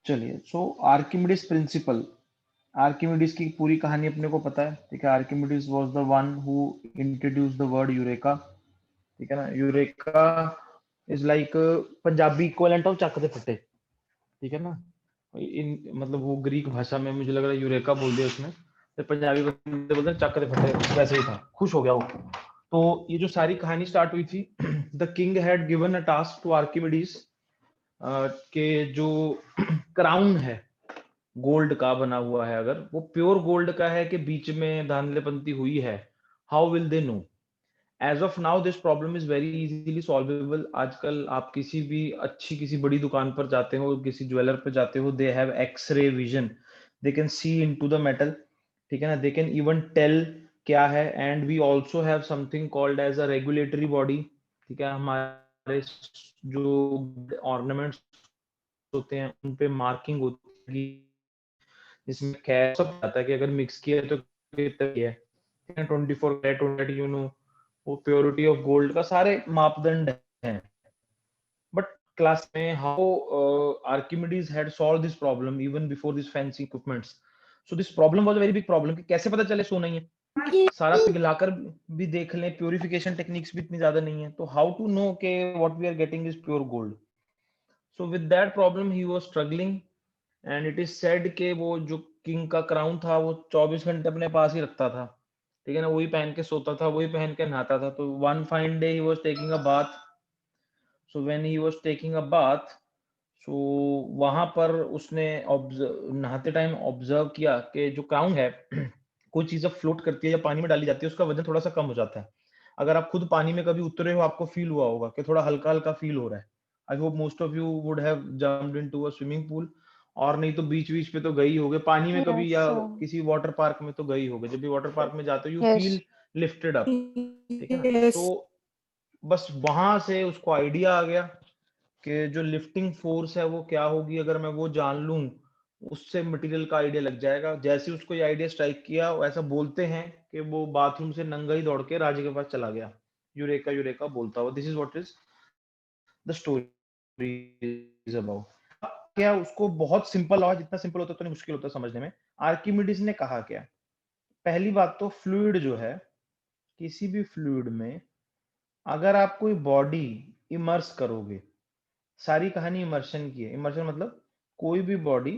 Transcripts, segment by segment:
चलिए, सो Archimedes principal, Archimedes की पूरी कहानी अपने को पता है, ठीक है। Archimedes was the one who introduce the word eureka, ठीक है ना। Eureka is like Punjabi equivalent of चक दे फटे, ठीक है ना। इन मतलब वो ग्रीक भाषा में मुझे लग रहा है यूरेका बोल दिया उसने, तो पंजाबी बंदे बोलते हैं चक दे फटे, वैसे ही था, खुश हो गया वो। तो ये जो सारी कहानी स्टार्ट हुई थी, the king had given a task to Archimedes के जो क्राउन है गोल्ड का बना हुआ है, अगर वो प्योर गोल्ड का है कि बीच में धांधलेपंती हुई है, how will they know. As of now this problem is very easily solvable. आजकल आप किसी भी अच्छी किसी बड़ी दुकान पर जाते हो, किसी ज्वेलर पर जाते हो, they have X ray vision, they can see into the metal, ठीक है ना। दे कैन इवन टेल क्या है। And we also have something called as a regulatory body, ठीक है। हमारे जो ऑर्नामेंट्स होते हैं उन पे मार्किंग होती है, जिसमें कैश सब आता है कि अगर मिक्स किया तो कितना है, 24 कैरेट 20, यू नो, वो प्योरिटी ऑफ गोल्ड का सारे मापदंड हैं। बट क्लास में how Archimedes had solve this problem even before this fancy equipments. So this problem was a very big problem कि कैसे पता चले सो नहीं है, सारा पिघलाकर भी देख लें, प्योरिफिकेशन टेक्निक्स भी इतनी ज्यादा नहीं है, तो हाउ टू नो के what we are getting is pure gold. So with that problem he was struggling. And it is said के वो जो किंग का क्राउन था वो 24 घंटे अपने पास ही रखता था, ठीक है ना। वही पहन के सोता था, वही पहन के नहाता था। तो one fine day he was taking a bath, so when he was taking a bath, so वहां पर उसने ऑब्जर्व, नहाते टाइम ऑब्जर्व किया कि जो क्राउन है कोई चीज जब फ्लोट करती है या पानी में डाली जाती है उसका वजन थोड़ा सा कम हो जाता है। अगर आप खुद पानी में कभी उतरे हो, आपको फील हुआ होगा कि थोड़ा हल्का हल्का फील हो रहा है। I hope most of you would have jumped into a swimming pool, और नहीं तो बीच बीच पे तो गई होगे पानी में कभी, Yes, या sir. किसी वाटर पार्क में तो गई होगे। जब भी वाटर पार्क में जाते हो you feel Yes. Lifted up, ठीक है ना। तो Yes. बस वहां से उसको आइडिया आ गया कि जो लिफ्टिंग फोर्स है वो क्या होगी, अगर मैं वो जान लूं उससे मटेरियल का आइडिया लग जाएगा। जैसे उसको ये आइडिया स्ट्राइक किया, ऐसा बोलते हैं कि वो बाथरूम से नंगा ही दौड़ के राजा के पास चला गया, यूरेका यूरेका बोलता हुआ। This is what is the story is about. क्या उसको बहुत सिंपल लॉ, जितना सिंपल होता है उतना मुश्किल होता है समझने में। आर्किमिडीज ने कहा क्या, पहली बात तो फ्लूइड जो है, किसी भी फ्लूइड में अगर आप कोई बॉडी इमर्स करोगे, सारी कहानी इमर्शन की है। इमर्शन मतलब कोई भी बॉडी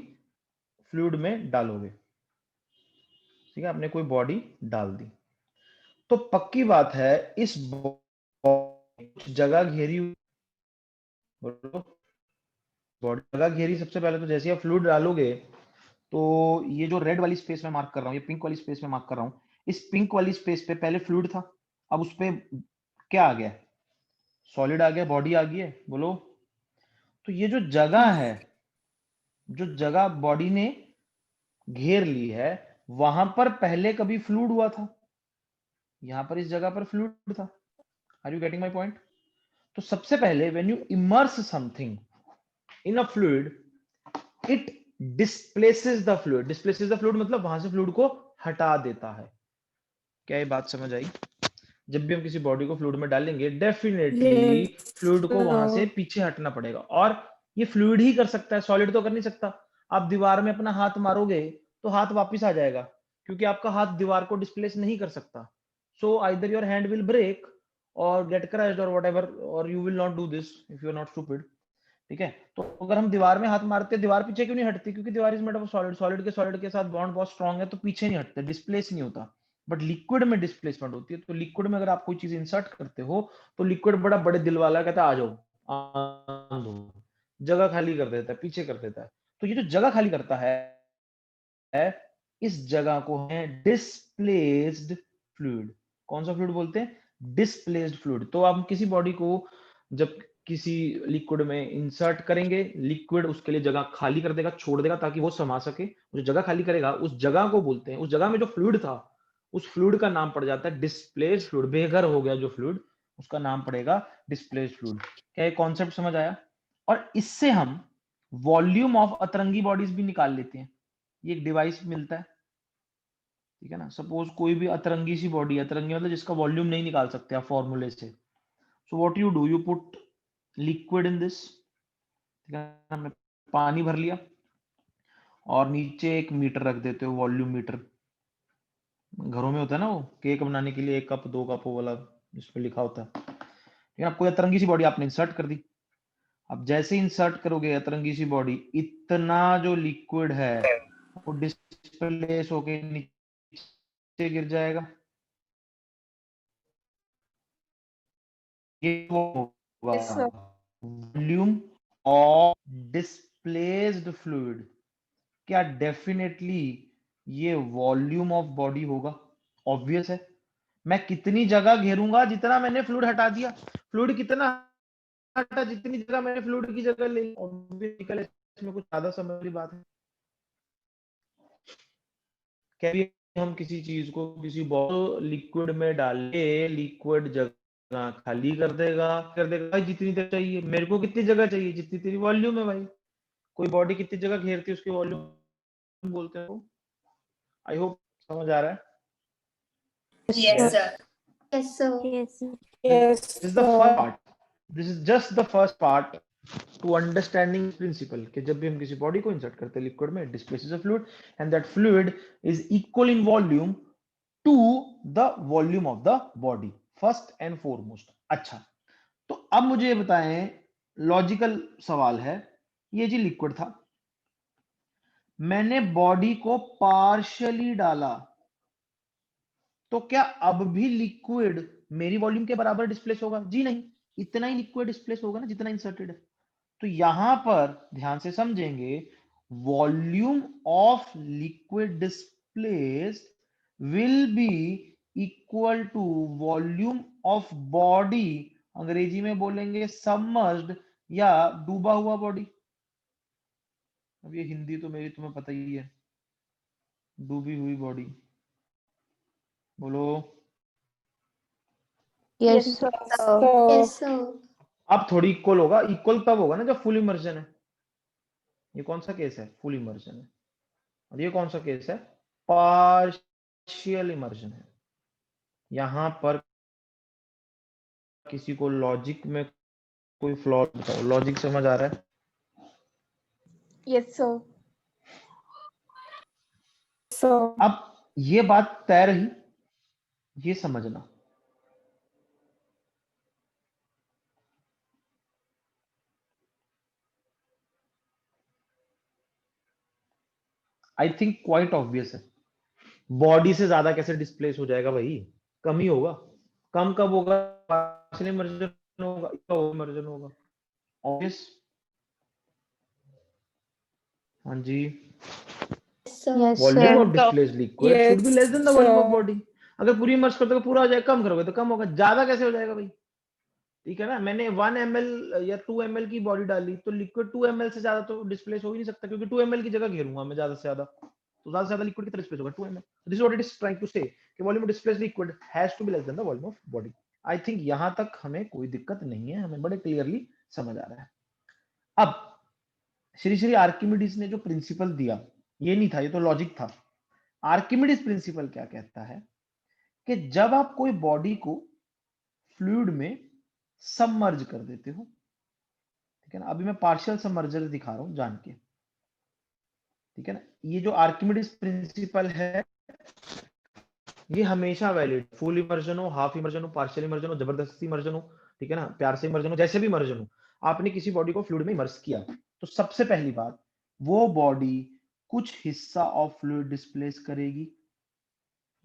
फ्लूइड में डालोगे, ठीक है। आपने कोई बॉडी डाल दी तो पक्की बात है इस जगह घेरी, बॉडी जगह घेरी। सबसे पहले तो जैसे आप फ्लूइड डालोगे, तो ये जो रेड वाली स्पेस में मार्क कर रहा हूँ, ये पिंक वाली स्पेस में मार्क कर रहा हूँ, इस पिंक वाली स्पेस पे पहले फ्लूइड था, अब उस पे क्या आ गया, सॉलिड आ गया, बॉडी आ गई है, बोलो। तो ये जो जगह है, जो जगह बॉडी ने घेर ली है, वहां पर पहले कभी फ्लूइड हुआ था, यहां पर इस जगह पर फ्लूइड था। Are you getting my point. तो सबसे पहले when you immerse something in a fluid, it displaces the fluid. Displaces the fluid मतलब वहां से फ्लूइड को हटा देता है। क्या ये बात समझ आई। जब भी हम किसी बॉडी को फ्लूइड में डालेंगे, डेफिनेटली Yes, फ्लूइड को वहां से sir. पीछे हटना पड़ेगा, और ये फ्लूइड ही कर सकता है, सॉलिड तो कर नहीं सकता। आप दीवार में अपना हाथ मारोगे तो हाथ वापस आ जाएगा, क्योंकि आपका हाथ दीवार को डिस्प्लेस नहीं कर सकता। So either your hand will break और गेट क्रैश्ड और व्हाटएवर, और you will not do this if you are not stupid, ठीक है। तो अगर हम दीवार में हाथ मारते हैं, दीवार पीछे क्यों नहीं हटती, क्योंकि दीवार is made of solid, solid के साथ बॉन्ड बहुत स्ट्रांग है, तो पीछे नहीं हटते, डिस्प्लेस नहीं होता। बट लिक्विड में डिस्प्लेसमेंट होती है। तो लिक्विड में अगर आप कोई चीज इंसर्ट करते हो, तो लिक्विड बड़ा बड़े दिल वाला कहता है आ जाओ, आ दो, जगह खाली कर देता है, पीछे कर देता है। तो ये जो जगह खाली करता है, इस जगह को है डिस्प्लेस्ड फ्लूइड। कौन सा फ्लूइड बोलते हैं, डिस्प्लेस्ड फ्लूइड। तो आप किसी बॉडी को जब किसी लिक्विड में इंसर्ट करेंगे, लिक्विड उसके लिए जगह खाली कर देगा, छोड़ देगा, ताकि वो समा सके। जो जगह खाली करेगा उस जगह को बोलते हैं, उस जगह में जो फ्लूइड था उस फ्लूइड का नाम पड़ जाता है डिस्प्लेस्ड फ्लूइड। बेघर हो गया जो फ्लूइड, उसका नाम पड़ेगा डिस्प्लेस्ड फ्लूइड। क्या ये कॉन्सेप्ट समझ आया। और इससे हम वॉल्यूम ऑफ अतरंगी बॉडीज भी निकाल लेते हैं। ये एक डिवाइस मिलता है, ठीक है ना। सपोज कोई भी अतरंगी सी बॉडी, अतरंगी मतलब जिसका वॉल्यूम नहीं निकाल सकते आप फॉर्मूले से। So what you do, you put liquid in this, ठीक है, हमने पानी भर लिया, और नीचे एक मीटर रख देते हो, वॉल्यूम मीटर। घरों में होता है ना वो, केक बनाने के लिए 1 कप 2 कप वो वाला जिसमें लिखा होता है। लेकिन आपको अतरंगी सी बॉडी आपने इंसर्ट कर दी। अब जैसे इंसर्ट करोगे अतरंगी सी बॉडी, इतना जो लिक्विड है वो डिस्प्लेस होके नीचे गिर जाएगा। ये वो होगा Yes, sir. Volume of displaced fluid. क्या डेफिनेटली ये वॉल्यूम ऑफ बॉडी होगा? ऑब्वियस है। मैं कितनी जगह घेरूंगा जितना मैंने फ्लूइड हटा दिया। फ्लूइड कितना हटा, जितनी जगह मैंने फ्लूइड की जगह ले, ऑब्वियसली इसमें कुछ ज्यादा समझ वाली बात है। क्या भी हम किसी चीज को किसी लिक्विड में डाले, लिक्विड जगह खाली कर देगा भाई जितनी जगह चाहिए। मेरे को कितनी जगह चाहिए? जितनी तेरी वॉल्यूम है भाई। कोई बॉडी कितनी जगह घेरती है उसकी वॉल्यूम बोलते हैं। आई होप समझ आ रहा है। Yes, sir. Yes, sir. Yes. Yes, This is the first part. This is just the first part to understanding principle कि जब भी हम किसी बॉडी को इंसर्ट करते हैं लिक्विड में, it displaces a fluid and that fluid is equal in volume to the volume of the body, first and foremost। अच्छा, तो अब मुझे ये बताएं, लॉजिकल सवाल है, ये जी लिक्विड था, मैंने बॉडी को पार्शियली डाला, तो क्या अब भी लिक्विड मेरी वॉल्यूम के बराबर डिस्प्लेस होगा? जी नहीं, इतना ही लिक्विड डिस्प्लेस होगा ना जितना इंसर्टेड है। तो यहां पर ध्यान से समझेंगे, volume of liquid displaced will be equal to volume of body, अंग्रेजी में बोलेंगे सबमर्ज्ड या डूबा हुआ बॉडी। अब ये हिंदी तो मेरी तुम्हें पता ही है, डूबी हुई बॉडी। बोलो। Yes, yes, sir. sir. Yes, sir. अब थोड़ी इक्वल होगा, इक्वल तब होगा ना जब फुल इमर्जन है। ये कौन सा केस है? फुल इमर्जन है। और ये कौन सा केस है? पार्शियल इमर्जन है। यहां पर किसी को लॉजिक में कोई फ्लॉ बताओ, लॉजिक समझ आ रहा है? Yes, sir. So, अब ये बात तय रही, ये समझना, आई थिंक क्वाइट ऑब्वियस है। बॉडी से ज्यादा कैसे डिस्प्लेस हो जाएगा भाई? कम ही होगा। कम कब होगा? पार्शियल इमर्जन होगा, इमर्जन होगा। ऑब्वियस। हाँ जी। Yes, sir. Yes, volume sir. Of displaced liquid should be less than the volume of sir. Body. अगर पूरी इमर्ज कर दोगे पूरा हो जाएगा, कम करोगे तो कम होगा, ज्यादा कैसे हो जाएगा भाई? ठीक है ना, मैंने 1 ml या 2 ml की बॉडी डाली तो लिक्विड 2 ml से ज्यादा तो डिस्प्लेस हो ही नहीं सकता, क्योंकि 2 ml की जगह घेरूंगा मैं ज्यादा से ज्यादा, तो ज्यादा से ज्यादा लिक्विड कितना डिस्प्लेस होगा? 2 ml। This is what it is trying to say कि volume of displaced liquid has to be less than the volume of body. I think यहां तक हमें कोई दिक्कत नहीं है, हमें बड़े क्लियरली समझ आ रहा है। अब श्री श्री आर्किमिडीज ने जो प्रिंसिपल दिया, ये नहीं था, ये तो लॉजिक था। आर्किमिडीज प्रिंसिपल क्या कहता है कि जब आप कोई बॉडी को फ्लूइड में सबमर्ज कर देते हो, ठीक है ना, अभी मैं पार्शियल सबमर्जर दिखा रहा हूं जान के, ठीक है ना, ये जो आर्किमिडीज प्रिंसिपल है ये हमेशा वैलिड, फुल इमर्जन हो, हाफ इमर्जन हो, पार्शियल इमर्जन हो, जबरदस्ती इमर्जन हो, ठीक है ना, प्यार से इमर्जन हो, जैसे भी इमर्जन हो, आपने किसी बॉडी को फ्लूइड में इमर्स किया, तो सबसे पहली बात, वो बॉडी कुछ हिस्सा ऑफ फ्लूइड डिस्प्लेस करेगी।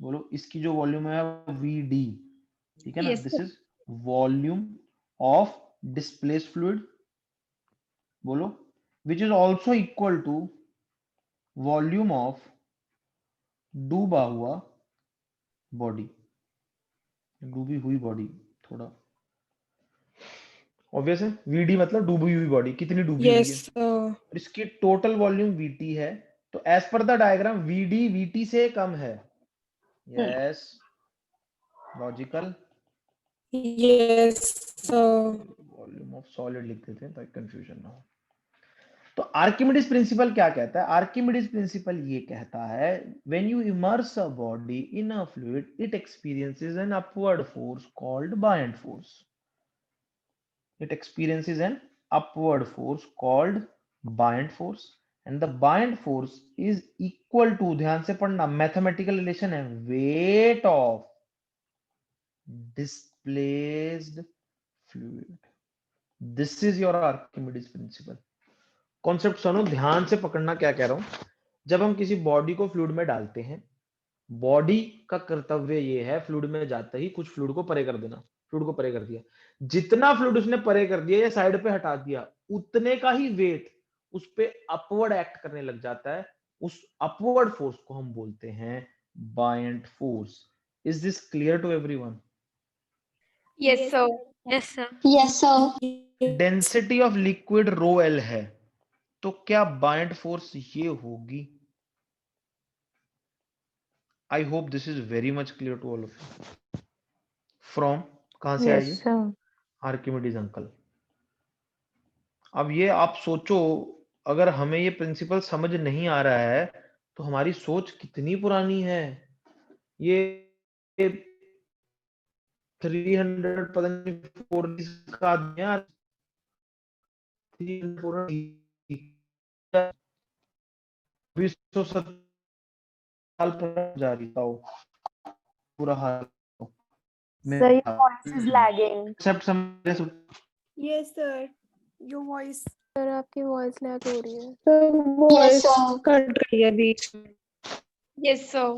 बोलो, इसकी जो वॉल्यूम है VD, ठीक है ना, Yes, this sir. Is volume of displace fluid. बोलो, which is also equal to volume of डूबा हुआ बॉडी, डूबी हुई बॉडी। थोड़ा ऑब्वियस है, VD मतलब डूबी हुई बॉडी, कितनी डूबी हुई है, Yes, sir. और इसकी टोटल वॉल्यूम VT है, तो as per the diagram VD VT से कम है। Yes, logical. Yes, sir. Volume of solid लिख देते हैं ताकि कंफ्यूजन ना हो। तो आर्किमिडीज प्रिंसिपल क्या कहता है? आर्किमिडीज प्रिंसिपल ये कहता है, when you immerse a body in a fluid it experiences an upward force called buoyant force. It experiences an upward force called buoyant force, and the buoyant force is equal to, ध्यान से पढ़ना, mathematical relation है, weight of displaced fluid. This is your Archimedes principle. Concept सुनो, ध्यान से पकड़ना क्या कह रहा हूं. जब हम किसी बॉडी को फ्लूइड में डालते हैं, बॉडी का कर्तव्य ये है फ्लूइड में जाते ही कुछ फ्लूइड को परे कर देना. फ्लूइड को परे कर दिया, जितना फ्लूइड उसने परे कर दिया या साइड पे हटा दिया, उतने का ही वेट उस पे अपवर्ड एक्ट करने लग जाता है. उस अपवर्ड फोर्स को हम बोलते हैं buoyant force. Is this clear to everyone? Yes, sir. Yes, sir. Yes, sir. Density of liquid rho l है, तो क्या बायंट फोर्स ये होगी? I hope this is very much clear to all of you. From कहां से Yes, आइए? sir. Archimedes uncle. अब ये आप सोचो, अगर हमें ये प्रिंसिपल समझ नहीं आ रहा है तो हमारी सोच कितनी पुरानी है. ये 300 पता नहीं 40 का आदमी है, 2070 साल पर जा रही था पूरा हाल. Sir, your voice is lagging. Except समझ. Yes, sir. Your voice. Sir, आपकी voice lag हो रही है. Sir, Yes, voice sir. Cut रही है बीच में. Yes, sir.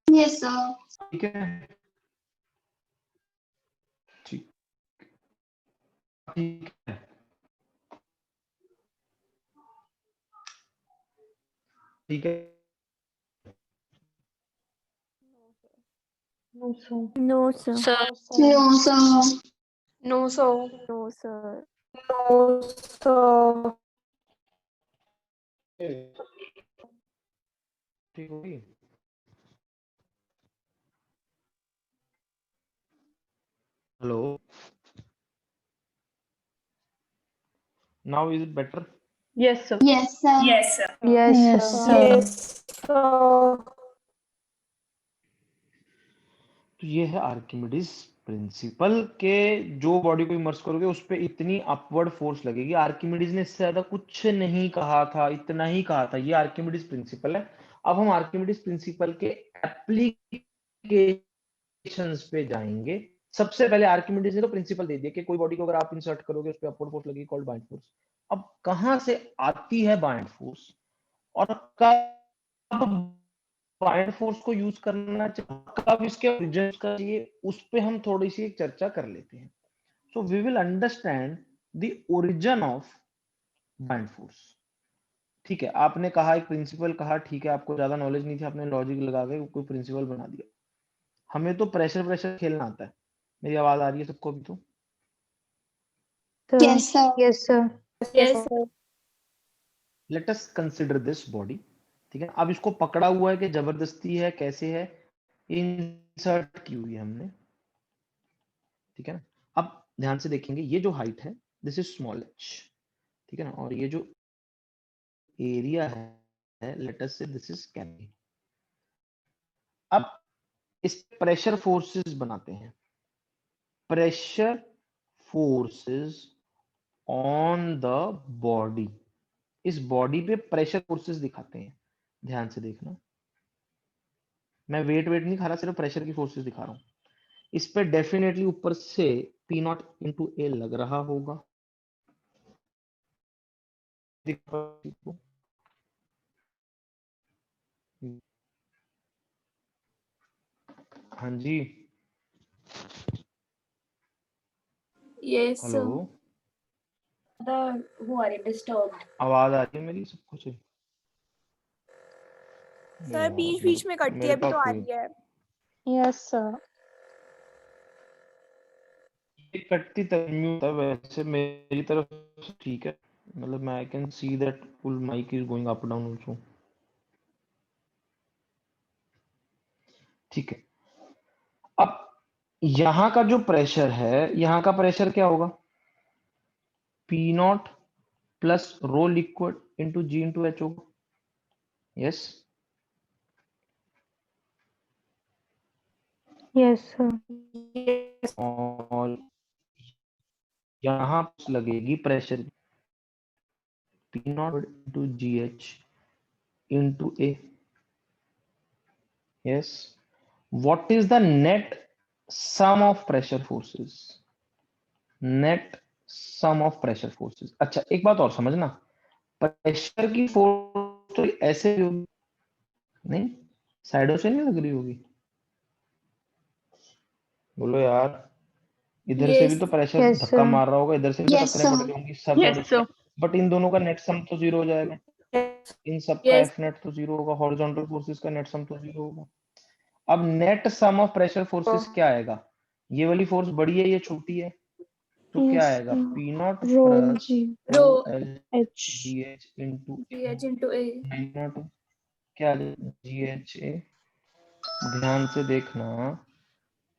Yes, sir. ठीक है, ठीक ठीक है. ठीक है. No, sir. No, sir. No, sir. No, sir. No, sir. No, sir. ठीक होगी. Hello, now is it better? Yes, sir. Yes, sir. Yes, sir. Yes, Yes, sir. sir. तो ये है आर्किमिडीज प्रिंसिपल के, जो बॉडी को इमर्स करोगे उस पे इतनी अपवर्ड फोर्स लगेगी. आर्किमिडीज ने इससे ज्यादा कुछ नहीं कहा था, इतना ही कहा था. ये आर्किमिडीज प्रिंसिपल है. अब हम आर्किमिडीज प्रिंसिपल के एप्लीकेशंस पे जाएंगे. सबसे पहले आर्किमिडीज ने तो प्रिंसिपल दे दिया कि कोई बॉडी को अगर आप इंसर्ट करोगे उस पे अपवर्ड फोर्स लगेगी, कॉल्ड बाइंड फोर्स. अब कहां से आती है बाइंड फोर्स और कब बाइंड फोर्स को यूज करना चाहिए, कब इसके ओरिजिन का चाहिए, उस पे हम थोड़ी सी एक चर्चा कर लेते हैं. So we will understand the origin of buoyant force. ठीक है, आपने कहा एक प्रिंसिपल कहा, ठीक है, आपको ज्यादा नॉलेज नहीं थी, आपने लॉजिक लगा के कोई प्रिंसिपल बना दिया. हमें तो प्रेशर प्रेशर खेलना आता है. मेरी आवाज आ रही है सबको अभी? तो Yes, sir. Yes, sir. Yes, sir. Let us consider this body. ठीक है, अब इसको पकड़ा हुआ है कि जबरदस्ती है, कैसे है, इंसर्ट की हुई है हमने. ठीक है ना. अब ध्यान से देखेंगे, ये जो हाइट है दिस इज स्मॉल h. ठीक है ना, और ये जो एरिया है लेट अस से दिस इज कैपिटल. अब इस प्रेशर फोर्सेस बनाते हैं. Pressure forces on the body. इस बॉडी पे प्रेशर फोर्सेस दिखाते हैं. ध्यान से देखना, मैं वेट नहीं खा रहा, सिर्फ प्रेशर की फोर्सेस दिखा रहा हूं. इस पे डेफिनेटली ऊपर से P नॉट इंटू ए लग रहा होगा. हाँ जी, Yes, sir. Hello, Who are disturbed? आवाज आ रही है मेरी सबको से? सर बीच बीच में कटती है, अभी तो आ रही है. Yes, sir. कटती तभी होता है, वैसे मेरी तरफ से ठीक है. मतलब मैं I can see that full mike is going up down also. ठीक है. अब यहां का जो प्रेशर है, यहां का प्रेशर क्या होगा? P naught plus rho liquid into g into h होगा. यस. Yes, sir. और यहां लगेगी pressure. P naught into GH into A. Yes. What is the net sum of pressure forces? Net sum of pressure forces. अच्छा, एक बात और समझना, pressure की फोर्स तो ऐसे भी होगी, नहीं साइडों से नहीं लग रही होगी। बोलो यार, इधर से भी Yes. तो प्रेशर Yes, धक्का sir. मार रहा होगा, इधर से भी तो Yes, टक्करें पड़ sir. रही होंगी सब Yes, साइडों से, sir. बट इन दोनों का नेट सम तो जीरो हो जाएगा। इन सब का Yes. एफ नेट तो जीरो होगा, हॉरिजॉन्टल फोर्सेस का नेट सम तो जीरो होगा। अब net sum of pressure forces क्या आएगा? ये वाली फोर्स बड़ी है, ये छोटी है, तो क्या Yes, आएगा? sir. P not Rho plus G Rho L H. Ji H into GH into A. P not क्या आ जाएगा? जी एच ए। ध्यान से देखना,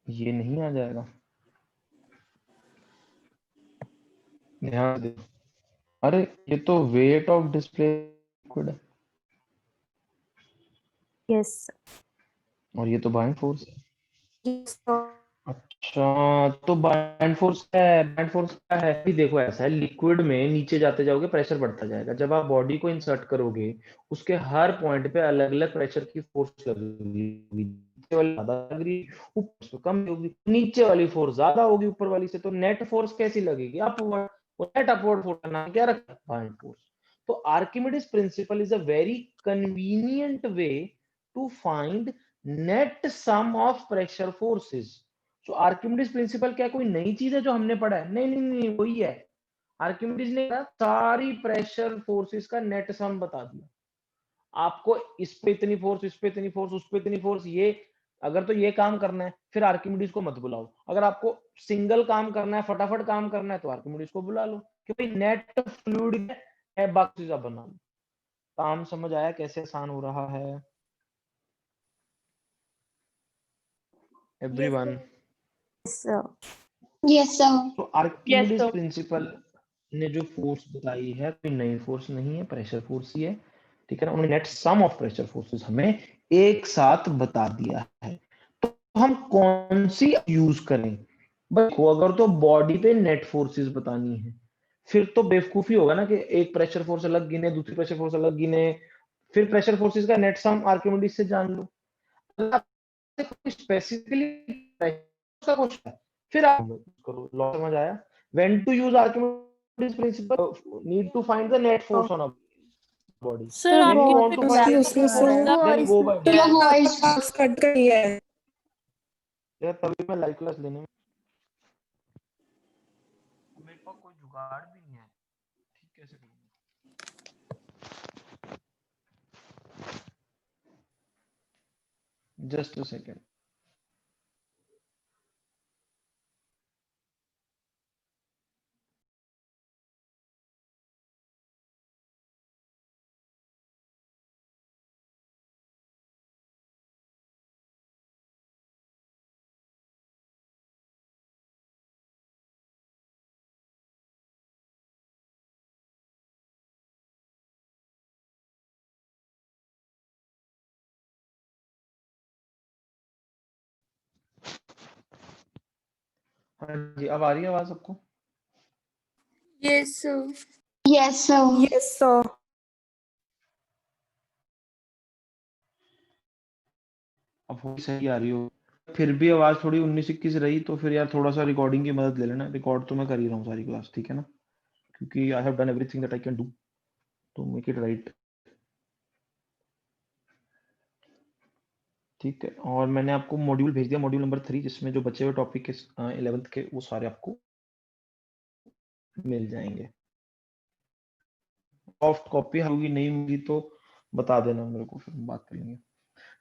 ये नहीं आ जाएगा, ध्यान से। अरे ये तो वेट ऑफ डिस्प्ले लिक्विड है, Yes, sir. और ये तो बाइंड फोर्स है। Yes, sir. अच्छा, तो बाइंड फोर्स क्या है? बाइंड फोर्स क्या है? अभी देखो, ऐसा है, लिक्विड में नीचे जाते जाओगे प्रेशर बढ़ता जाएगा। जब आप बॉडी को इंसर्ट करोगे, उसके हर पॉइंट पे अलग अलग प्रेशर की फोर्स लगेगी। नीचे वाली ज्यादा लग रही, ऊपर से कम होगी, नीचे वाली फोर्स ज्यादा होगी ऊपर वाली से, तो नेट फोर्स कैसी लगेगी? अपवर्ड। वो नेट अपवर्ड फोर्स का नाम क्या रखा? Buoyant force. तो Archimedes principle is a very convenient way to find net sum of pressure forces. तो आर्किमिडीज प्रिंसिपल क्या कोई नई चीज है जो हमने पढ़ा है? नहीं नहीं नहीं, वही है। आर्किमिडीज ने सारी प्रेशर फोर्सेस का नेट सम बता दिया आपको। इस पे इतनी फोर्स, इस पे इतनी फोर्स, उस पे इतनी फोर्स, ये अगर तो ये काम करना है फिर आर्किमिडीज को मत बुलाओ। अगर आपको सिंगल काम करना है, फटाफट काम करना है, तो आर्किमिडीज को बुला लो, क्योंकि नेट फ्लूइड है, बाकी चीज आप बना लो। काम समझ आया कैसे आसान हो रहा है everyone? Yes, sir. Yes, sir. तो Yes, आर्किमिडीज sir. प्रिंसिपल ने जो फोर्स बताई है कोई नई फोर्स नहीं है, प्रेशर फोर्स ही है, ठीक है ना। उन्होंने net sum of pressure forces हमें एक साथ बता दिया है। तो हम कौन सी यूज करें? देखो, अगर तो बॉडी पे नेट फोर्सेस बतानी है, फिर तो बेवकूफी होगा ना कि एक प्रेशर फोर्स अलग गिने, दूसरी प्रेशर फोर्स अलग गिने, फिर प्रेशर फोर्सेस का नेट सम आर्किमिडीज से जान लो। स्पेसिफिकली का क्वेश्चन है, फिर आप करो। लॉ समझ आया? When to use Archimedes principle, need to find the net force on a body. Sir, Sir, when you आपकी वांट बहुत to find voice the net force, then go by. Your voice. Cut गई है। यार तभी मैं live class लेने में, मेरे पास कोई जुगाड़ भी नहीं है, ठीक कैसे करूंगा? Just a second. हाँ जी, अब आ रही है आवाज सबको? Yes, sir. Yes, sir. Yes, sir. अब वो सही आ रही हो, फिर भी आवाज थोड़ी 19-21 रही तो फिर यार थोड़ा सा रिकॉर्डिंग की मदद ले लेना। रिकॉर्ड तो मैं कर ही रहा हूँ सारी क्लास, ठीक है ना, क्योंकि I have done everything that I can do to make it right, ठीक है। और मैंने आपको मॉड्यूल भेज दिया, मॉड्यूल नंबर 3, जिसमें जो बचे हुए टॉपिक के 11th के वो सारे आपको मिल जाएंगे। सॉफ्ट कॉपी होगी, नहीं होगी तो बता देना मेरे को, फिर हम बात करेंगे।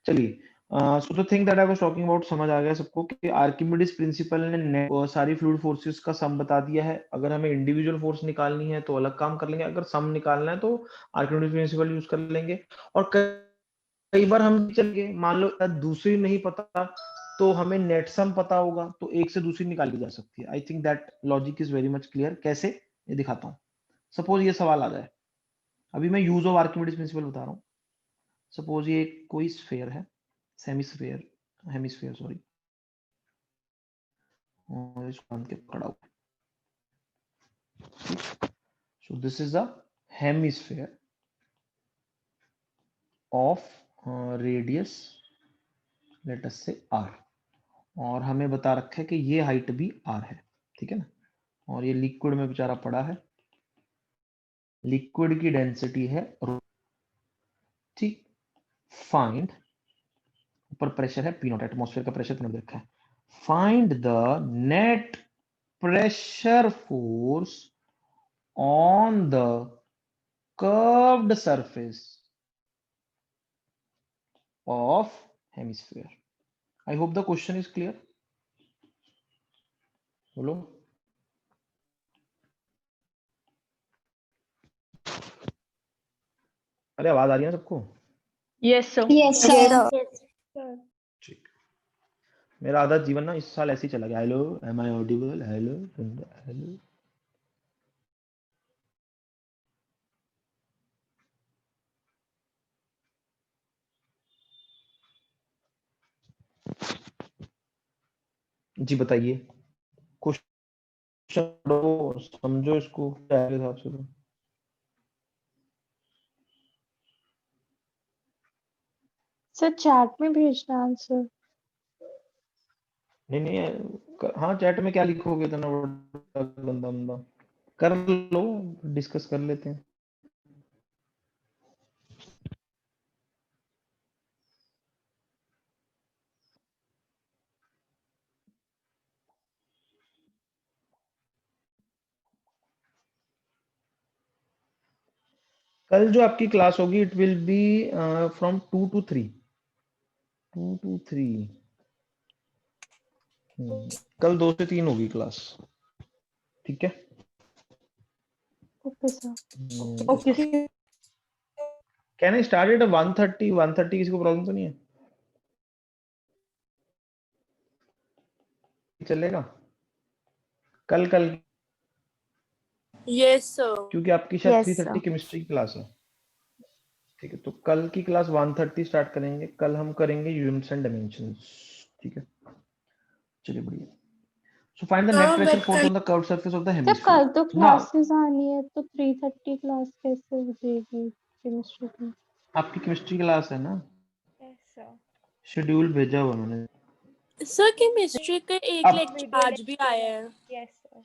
चलिए, so the thing that I was talking about समझ आ गया सबको कि आर्किमिडीज प्रिंसिपल ने सारी फ्लूइड फोर्सेस का सम बता दिया है। अगर हमें इंडिविजुअल फोर्स निकालनी है तो अलग काम कर लेंगे, अगर सम निकालना है तो आर्किमिडीज प्रिंसिपल यूज कर लेंगे। और कई बार हम चलेंगे, मान लो दूसरी नहीं पता तो हमें नेट सम पता होगा, तो एक से दूसरी निकाली जा सकती है। I think that logic is very much clear. कैसे, ये दिखाता हूँ। सपोज ये सवाल आ जाए, अभी मैं यूज ऑफ आर्किमिडीज प्रिंसिपल बता रहा हूँ। सपोज ये कोई स्फेयर है, सेमीस्फेयर, हेमिस्फेयर सॉरी, और इसको बांध के पकड़ा हुआ। So this is a hemisphere of radius let us से r, और हमें बता रखा है कि ये हाइट भी r है, ठीक है ना, और ये लिक्विड में बेचारा पड़ा है, लिक्विड की डेंसिटी है ρ, ठीक। फाइंड, ऊपर प्रेशर है पी नॉट, एटमॉस्फेयर का प्रेशर पी नॉट रखा है, find the net pressure force on the curved surface of hemisphere. I hope the question is clear. बोलो। अरे आवाज आ रही है ना सबको? Yes, sir. Yes, Yes, sir. sir. ठीक। मेरा आधा जीवन ना इस साल ऐसे ही चला गया। Hello, am I audible? Hello hello. जी बताइए, क्वेश्चन समझो इसको क्या है हिसाब से। तो सर चैट में भेजना आंसर। नहीं, हाँ चैट में क्या लिखोगे, इतना गंदा बंदा। कर लो, डिस्कस कर लेते हैं। कल जो आपकी क्लास होगी it will be from 2 to 3, 2 to 3। कल 2 से 3 होगी क्लास, ठीक है। Okay sir. Okay. Can I start at 1:30? 1:30 किसी को प्रॉब्लम तो नहीं है? चलेगा कल Yes, sir. क्योंकि आपकी शायद Yes, 3:30 sir. केमिस्ट्री की क्लास है, ठीक है। तो कल की क्लास 1:30 स्टार्ट करेंगे। कल हम करेंगे यूनिट्स एंड डायमेंशंस, ठीक है। चलिए बढ़िया। So find the net pressure but force on the curved surface of the जब हेमिस्फीयर। कल तो ना क्लासेस आनी है तो 3:30 क्लास कैसे हो जाएगी केमिस्ट्री की? आपकी केमिस्ट्री क्लास है ना, Yes, sir. शेड्यूल भेजा हुआ उन्होंने। sir केमिस्ट्री का एक अब लेक्चर आज भी आया है। Yes, sir.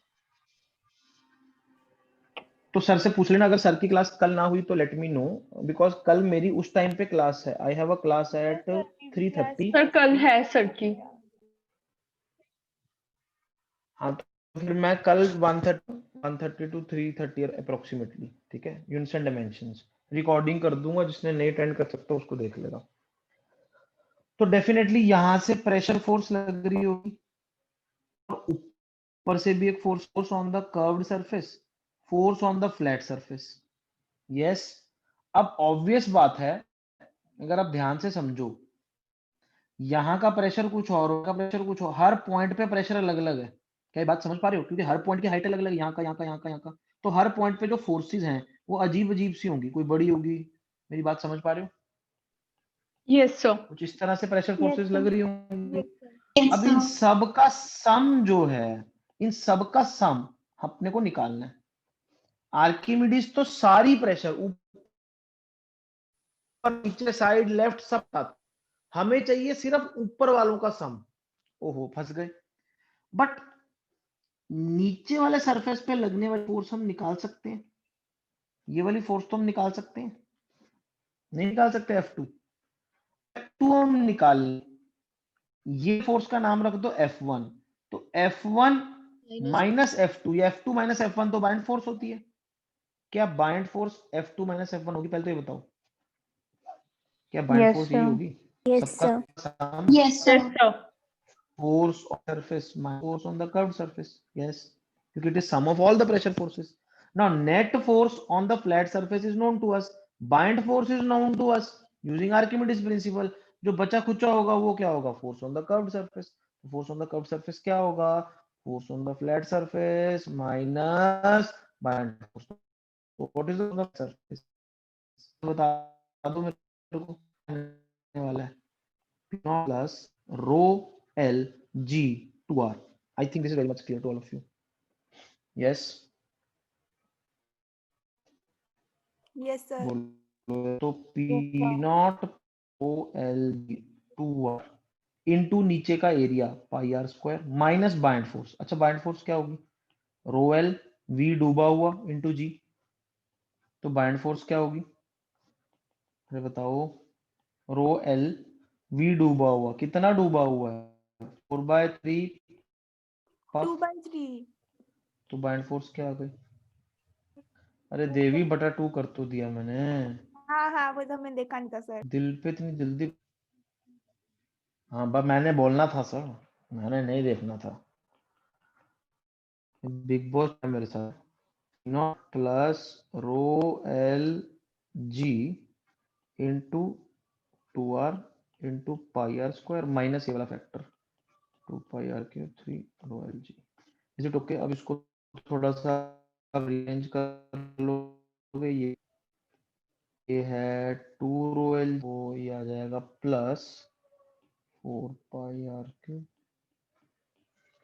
तो सर से पूछ लेना, अगर सर की क्लास कल ना हुई तो लेट मी नो, बिकॉज कल मेरी उस टाइम पे क्लास है। I have a class at 3:30। Sir कल है सर की। हाँ तो फिर मैं कल 1:30 to 3:30 अप्रोक्सीमेटली, ठीक है। यूनिट्स एंड डायमेंशंस रिकॉर्डिंग कर दूंगा, जिसने नहीं अटेंड कर सकता उसको देख लेगा। तो डेफिनेटली यहां से प्रेशर फोर्स लग रही होगी, और ऊपर से भी एक force on the curved surface, force on the flat surface. Yes. अब ऑब्वियस बात है, अगर आप ध्यान से समझो, यहाँ का प्रेशर कुछ और का प्रेशर कुछ और, हर पॉइंट पे प्रेशर अलग अलग है। क्या ये बात समझ पा रहे हो? क्योंकि हर पॉइंट की हाइट अलग अलग, यहाँ का यहाँ का यहाँ का यहाँ का, तो हर पॉइंट पे जो फोर्सेस हैं वो अजीब अजीब सी होंगी, कोई बड़ी होगी। मेरी बात समझ पा रहे हो? Yes, sir. कुछ इस तरह से प्रेशर Yes, फोर्सेस लग sir. रही होंगी। Yes, अब इन sir. सब का सम जो है, इन सब का सम अपने को निकालना है। आर्किमिडीज तो सारी प्रेशर ऊपर नीचे साइड लेफ्ट सब था, हमें चाहिए सिर्फ ऊपर वालों का सम। ओहो फंस गए। बट नीचे वाले सरफेस पे लगने वाली फोर्स हम निकाल सकते हैं, ये वाली फोर्स तो हम निकाल सकते हैं, नहीं निकाल सकते? F2 हम निकाल, ये फोर्स का नाम रख दो F1। तो F1 माइनस F2, या F2 माइनस F1 तो बाइंड फोर्स होती है। क्या bind force F2 minus F1 होगी? पहले तो ये बताओ, क्या बाइंड Yes, फोर्स यही sir. होगी? Yes, सबका sir. Some Yes, sir. Yes, sir. force on surface minus force on the curved surface. Yes, because it is sum of all the pressure forces. Now net force on the flat surface is known to us, bind force is known to us using Archimedes principle. जो बचा खुचा होगा वो क्या होगा? Force on the curved surface. Force on the curved surface क्या होगा? Force on the flat surface minus bind force. So what is the surface? बता दो मेरे को, वाला है P naught plus rho L G 2R. I think this is very much clear to all of you. Yes. Yes, sir. बोलो तो P Yes, sir. Naught ओ l 2r into नीचे का area pi r square minus buoyant force. अच्छा buoyant force क्या होगी? Rho L V डूबा हुआ इनटू जी। तो बाइंड फोर्स क्या होगी? अरे बताओ। रो एल वी डूबा हुआ, कितना डूबा हुआ है? 4/3 2 by 3. तो बाइंड फोर्स क्या आ गई? अरे देवी बटा 2 कर तो दिया मैंने। हाँ हाँ, वो तो मैं देखा नहीं था सर. दिल पे इतनी जल्दी। हाँ बस मैंने बोलना था सर, मैंने नहीं देखना था। बिग बॉस है मेरे साथ। Naught plus rho l g into 2r into pi r square minus ये वाला factor 2 pi r³ 3 rho l g. Is it okay? अब इसको थोड़ा सा अरेंज कर लोगे। ये है 2 रो एल, वो ये आ जाएगा plus 4 pi r³।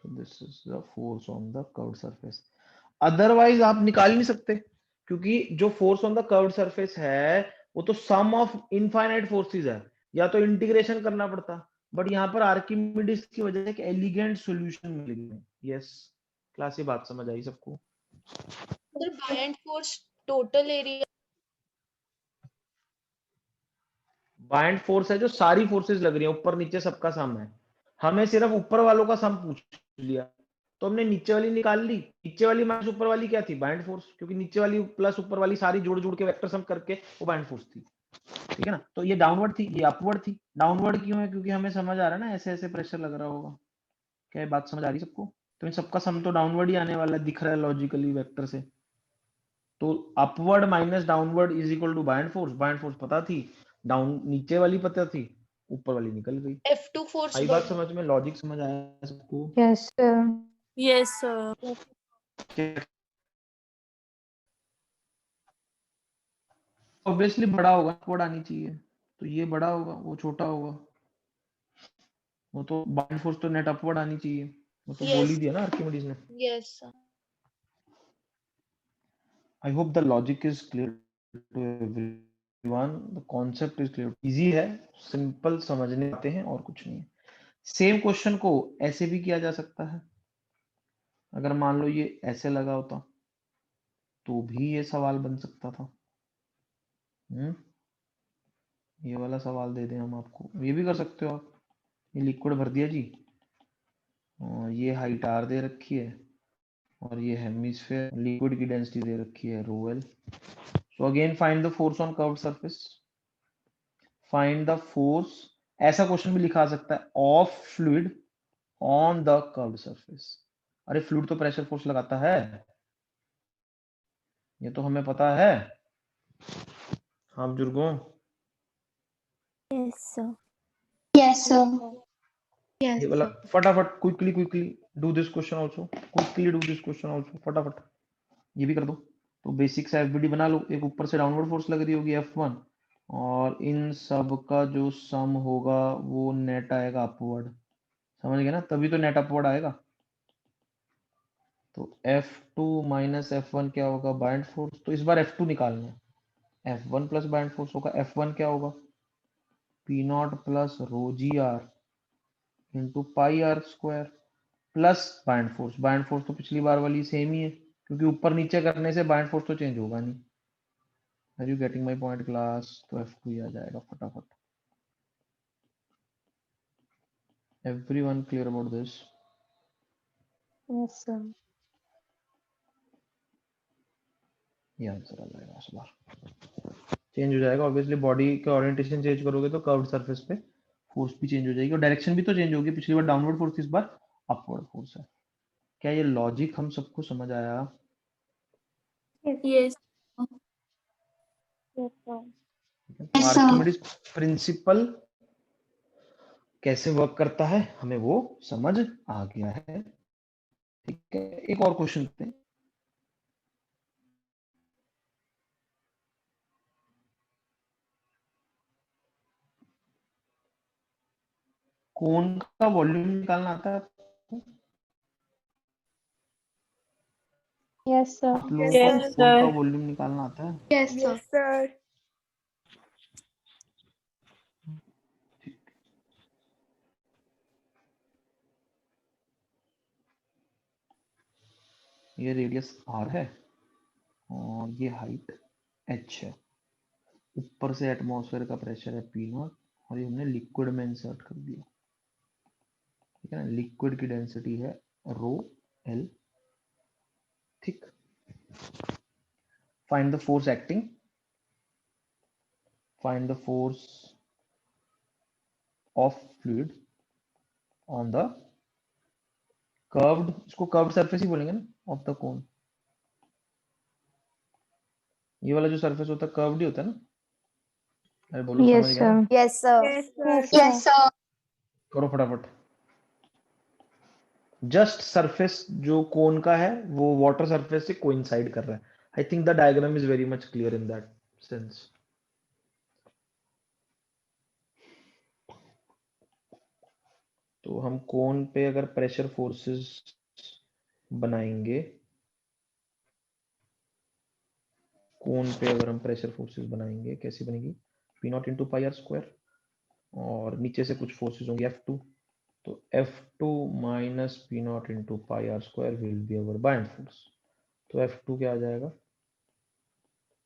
This is the force on the curved surface. Otherwise आप निकाल नहीं सकते, क्योंकि जो force on the curved surface है वो तो सम ऑफ इनफाइनाइट फोर्सेस है, या तो इंटीग्रेशन करना पड़ता। बट यहाँ पर आर्किमिडीज की वजह से एक एलिगेंट सॉल्यूशन मिल गया। यस क्लास, ये बात समझ आई सबको? Sir buoyant force total area. Buoyant force है जो सारी फोर्सेस लग रही है, ऊपर नीचे सबका सम है। हमें सिर्फ ऊपर वालों का सम पूछ लिया, तो हमने नीचे वाली निकाल ली। नीचे वाली माइनस ऊपर वाली क्या थी? बाइंड फोर्स, क्योंकि नीचे वाली प्लस ऊपर वाली सारी जोड़ जोड़ के वेक्टर सम करके वो बाइंड फोर्स थी। ठीक है ना? तो ये डाउनवर्ड थी, ये अपवर्ड थी। डाउनवर्ड क्यों है? क्योंकि हमें समझ आ रहा है ना ऐसे ऐसे प्रेशर लग रहा होगा। क्या ये बात समझ आ रही सबको? तो इन सबका सम तो डाउनवर्ड ही आने वाला दिख रहा है लॉजिकली वेक्टर से। तो upward minus downward is equal to buoyant force. Buoyant force पता थी, डाउन नीचे वाली पता थी, ऊपर वाली निकल गई। F2 फोर्स आई बात समझ में? लॉजिक समझ आया सबको? Yes, sir. Yes sir. Obviously बड़ा होगा, अपवर्ड आनी चाहिए। तो ये बड़ा होगा, वो छोटा होगा। वो तो बाइंड फोर्स तो नेट अपवर्ड आनी चाहिए, वो तो बोल ही यस दिया ना आर्किमिडीज ने। Yes sir. I hope the logic is clear to everyone, the concept is clear. Easy है, सिंपल समझने आते हैं और कुछ नहीं है। सेम क्वेश्चन को ऐसे भी किया जा सकता है। अगर मान लो ये ऐसे लगा होता तो भी ये सवाल बन सकता था। ये वाला सवाल दे दें हम आपको, ये भी कर सकते हो आप। ये लिक्विड भर दिया जी, और ये हाइट r दे रखी है, और ये हेमिस्फेयर, लिक्विड की डेंसिटी दे रखी है rho L. So again find the force on curved surface. Find the force, ऐसा क्वेश्चन भी लिखा सकता है, of fluid on the curved surface. अरे फ्लूइड तो प्रेशर फोर्स लगाता है, ये तो हमें पता है। हाँ बुजुर्गों, Yes, sir. Yes, sir. Yes, ये वाला sir. फटाफट quickly do this question also, quickly do this question also, फटाफट ये भी कर दो। तो बेसिक सा एफबीडी बना लो। एक ऊपर से डाउनवर्ड फोर्स लग रही होगी F1, और इन सब का जो सम होगा वो नेट आएगा अपवर्ड। समझ गए ना? तभी तो नेट अपवर्ड आएगा। तो F2 माइनस F1 क्या होगा? Bind force. तो इस बार F2 निकालना है। F1 प्लस बाइंड फोर्स होगा। F1 क्या होगा? P naught plus rho g r into pi r square plus buoyant force. Buoyant force तो पिछली बार वाली सेम ही है, क्योंकि ऊपर नीचे करने से बाइंड फोर्स तो चेंज होगा नहीं। Are you getting my point class? तो F2 ही आ जाएगा फटाफट। Everyone clear about this? Yes, sir. ये आंसर आ जाएगा इस बार। चेंज हो जाएगा ऑब्वियसली, बॉडी का ओरिएंटेशन चेंज करोगे तो कर्व्ड सरफेस पे फोर्स भी चेंज हो जाएगी, और डायरेक्शन भी तो चेंज होगी। पिछली बार डाउनवर्ड फोर्स, इस बार अपवर्ड फोर्स है। क्या ये लॉजिक हम सबको समझ आया? Yes, yes yes, sir. तो Yes, sir. आर्किमिडीज प्रिंसिपल कैसे वर्क करता है हमें वो समझ आ गया है। ठीक है, एक और क्वेश्चन लेते हैं। कोन का वॉल्यूम निकालना आता है आपको? Yes, sir. आप लोगों Yes, को sir. कौन का वॉल्यूम निकालना आता है? Yes, sir. Yes, sir. ये रेडियस r है और ये हाइट h है। ऊपर से एटमॉस्फेयर का प्रेशर है P0 और ये हमने लिक्विड में इंसर्ट कर दिया, ठीक है ना। लिक्विड की डेंसिटी है रो एल, ठीक। Find the force acting, find the force of fluid on the curved, इसको कर्व्ड सरफेस ही बोलेंगे ना, ऑफ द कोन। ये वाला जो सरफेस होता है कर्व्ड ही होता है ना। अरे बोलो, Yes, समझ गया ना? sir. Yes, sir. Yes, sir. Yes, Yes, sir. sir. करो फटाफट। जस्ट सरफेस जो कोन का है वो वाटर सरफेस से कोइंसाइड कर रहा है। I think the diagram is very much clear in that sense. तो हम कोन पे अगर प्रेशर फोर्सेस बनाएंगे, कोन पे अगर हम प्रेशर फोर्सेस बनाएंगे कैसी बनेगी? P0 into pi r square, और नीचे से कुछ फोर्सेस होंगे F2, तो F2 minus P0 into pi r square will be our buoyant force. तो F2 क्या आ जाएगा?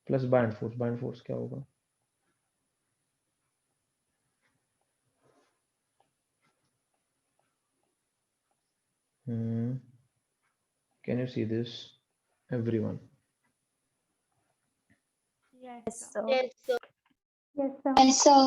Plus buoyant force. Buoyant force क्या होगा? Can you see this, everyone? Yes, sir. Yes, sir. Yes, sir. Yes, sir.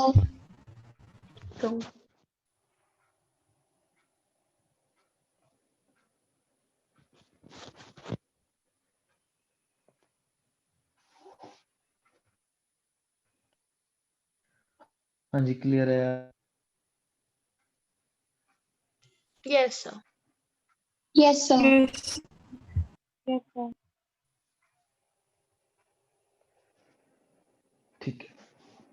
हाँ जी, clear है। Yes, sir. Yes, sir. Yes. Yes, sir. ठीक है,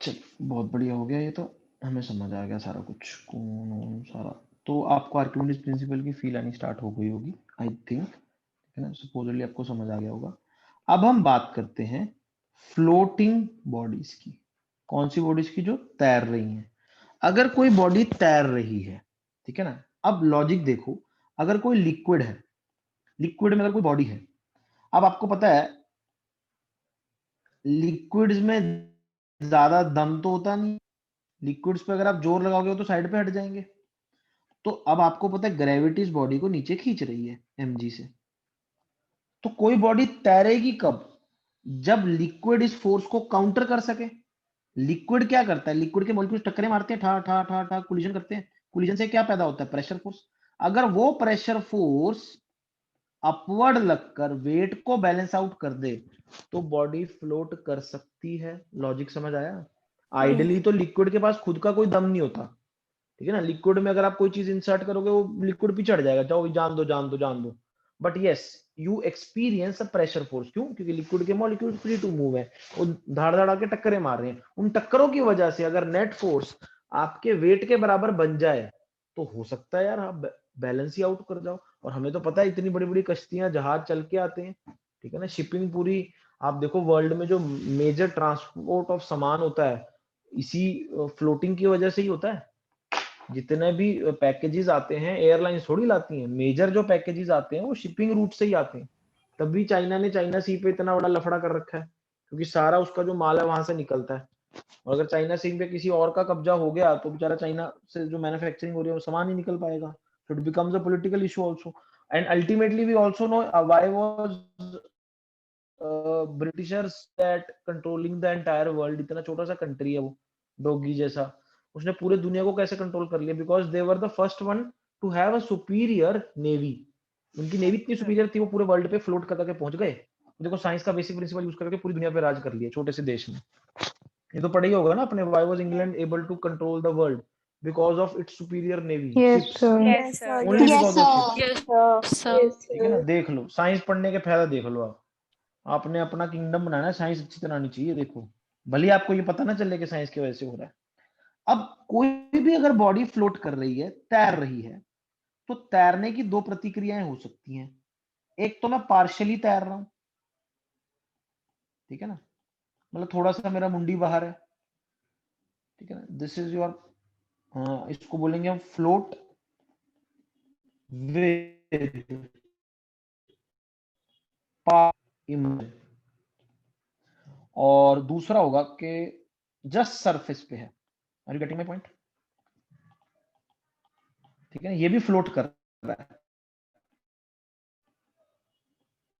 चल बहुत बढ़िया हो गया। ये तो हमें समझ आ गया सारा कुछ, कौन सारा। तो आपको आर्किमिडीज प्रिंसिपल की फील आनी स्टार्ट हो गई होगी आई थिंक, है ना। सपोजली आपको समझ आ गया होगा। अब हम बात करते हैं फ्लोटिंग बॉडीज की। कौन सी बॉडीज की? जो तैर रही हैं। अगर कोई बॉडी तैर रही है, ठीक है ना। अब लॉजिक देखो, अगर कोई लिक्विड है, लिक्विड में अगर कोई बॉडी है, अब आपको पता है लिक्विड्स में ज्यादा दम तो होता नहीं। लिक्विड्स पे अगर आप जोर लगाओगे तो साइड पे हट जाएंगे। तो अब आपको पता है ग्रेविटी इस बॉडी को नीचे खींच रही है mg से। तो कोई बॉडी तैरेगी कब? जब लिक्विड इस फोर्स को काउंटर कर सके। लिक्विड क्या करता है? लिक्विड के मॉलिक्यूल्स टक्करें मारते हैं, ठा ठा ठा ठा कोलिजन करते हैं। कोलिजन से क्या पैदा होता है? Pressure force. अगर वो प्रेशर फोर्स अपवर्ड लगकर वेट को बैलेंस आउट कर दे तो बॉडी फ्लोट कर सकती है। लॉजिक समझ आया? आइडियली तो लिक्विड के पास खुद का कोई दम नहीं होता, ठीक है ना। लिक्विड में अगर आप कोई चीज इंसर्ट करोगे वो लिक्विड पे चढ़ जाएगा, जाओ जान दो जान दो जान दो। But yes, you experience a pressure force. क्यों? क्योंकि लिक्विड के मॉलिक्यूल फ्री टू मूव है, वो धाड़ धाड़ के टक्करें मार रहे हैं। उन टक्करों की वजह से अगर नेट फोर्स आपके वेट के बराबर बन जाए तो हो सकता है यार आप बैलेंस ही आउट कर जाओ। और हमें तो पता है इतनी बड़ी बड़ी कश्तियां जहाज चल के आते हैं, ठीक है ना। शिपिंग पूरी, आप देखो वर्ल्ड में जो मेजर ट्रांसपोर्ट ऑफ सामान होता है इसी फ्लोटिंग की वजह से ही होता है। जितने भी पैकेजेस आते हैं एयरलाइंस थोड़ी लाती हैं, मेजर जो पैकेजेस आते हैं वो शिपिंग रूट से ही आते हैं। तभी चाइना ने चाइना सी पे इतना बड़ा लफड़ा कर रखा है, क्योंकि सारा उसका जो माल है वहां से निकलता है। और अगर चाइना सी पे किसी और का कब्जा हो गया तो बेचारा चाइना से जो मैन्युफैक्चरिंग हो रही है वो सामान ही निकल पाएगा। So it becomes a political issue also. And ultimately we also know why was Britishers that controlling the entire world। इतना छोटा सा कंट्री है वो, डोगी जैसा, उसने पूरे दुनिया को कैसे कंट्रोल कर लिया? Because they were the first one two have a superior navy. उनकी नेवी इतनी सुपीरियर थी वो पूरे वर्ल्ड पे फ्लोट करके पहुंच गए। देखो साइंस का बेसिक प्रिंसिपल यूज करके पूरी दुनिया पे राज कर लिया छोटे से देश में। ये तो पढ़ा ही होगा ना अपने, why was England able to control the world? Because of its superior navy, Yes, ships, sir. Yes, sir. Only Yes, because of sir. Ships. Yes, sir. ठीक है ना। देख लो साइंस पढ़ने के फायदा देख लो आप। आपने अपना किंगडम बनाना है, साइंस अच्छी तरह आनी चाहिए। देखो भले ही आपको ये पता ना चले कि साइंस की वजह से हो रहा है। अब कोई भी अगर बॉडी फ्लोट कर रही है, तैर रही है, तो तैरने की दो प्रतिक्रियाएं हो सकती हैं। एक तो मैं पार्शियली तैर रहा हूं, ठीक है ना, मतलब थोड़ा सा मेरा मुंडी बाहर है, ठीक है ना, दिस इज योर, इसको बोलेंगे हम फ्लोट विद इमर्जन। और दूसरा होगा कि जस्ट सरफेस पे है। Are you getting my point? ठीक है ना, ये भी फ्लोट कर रहा है,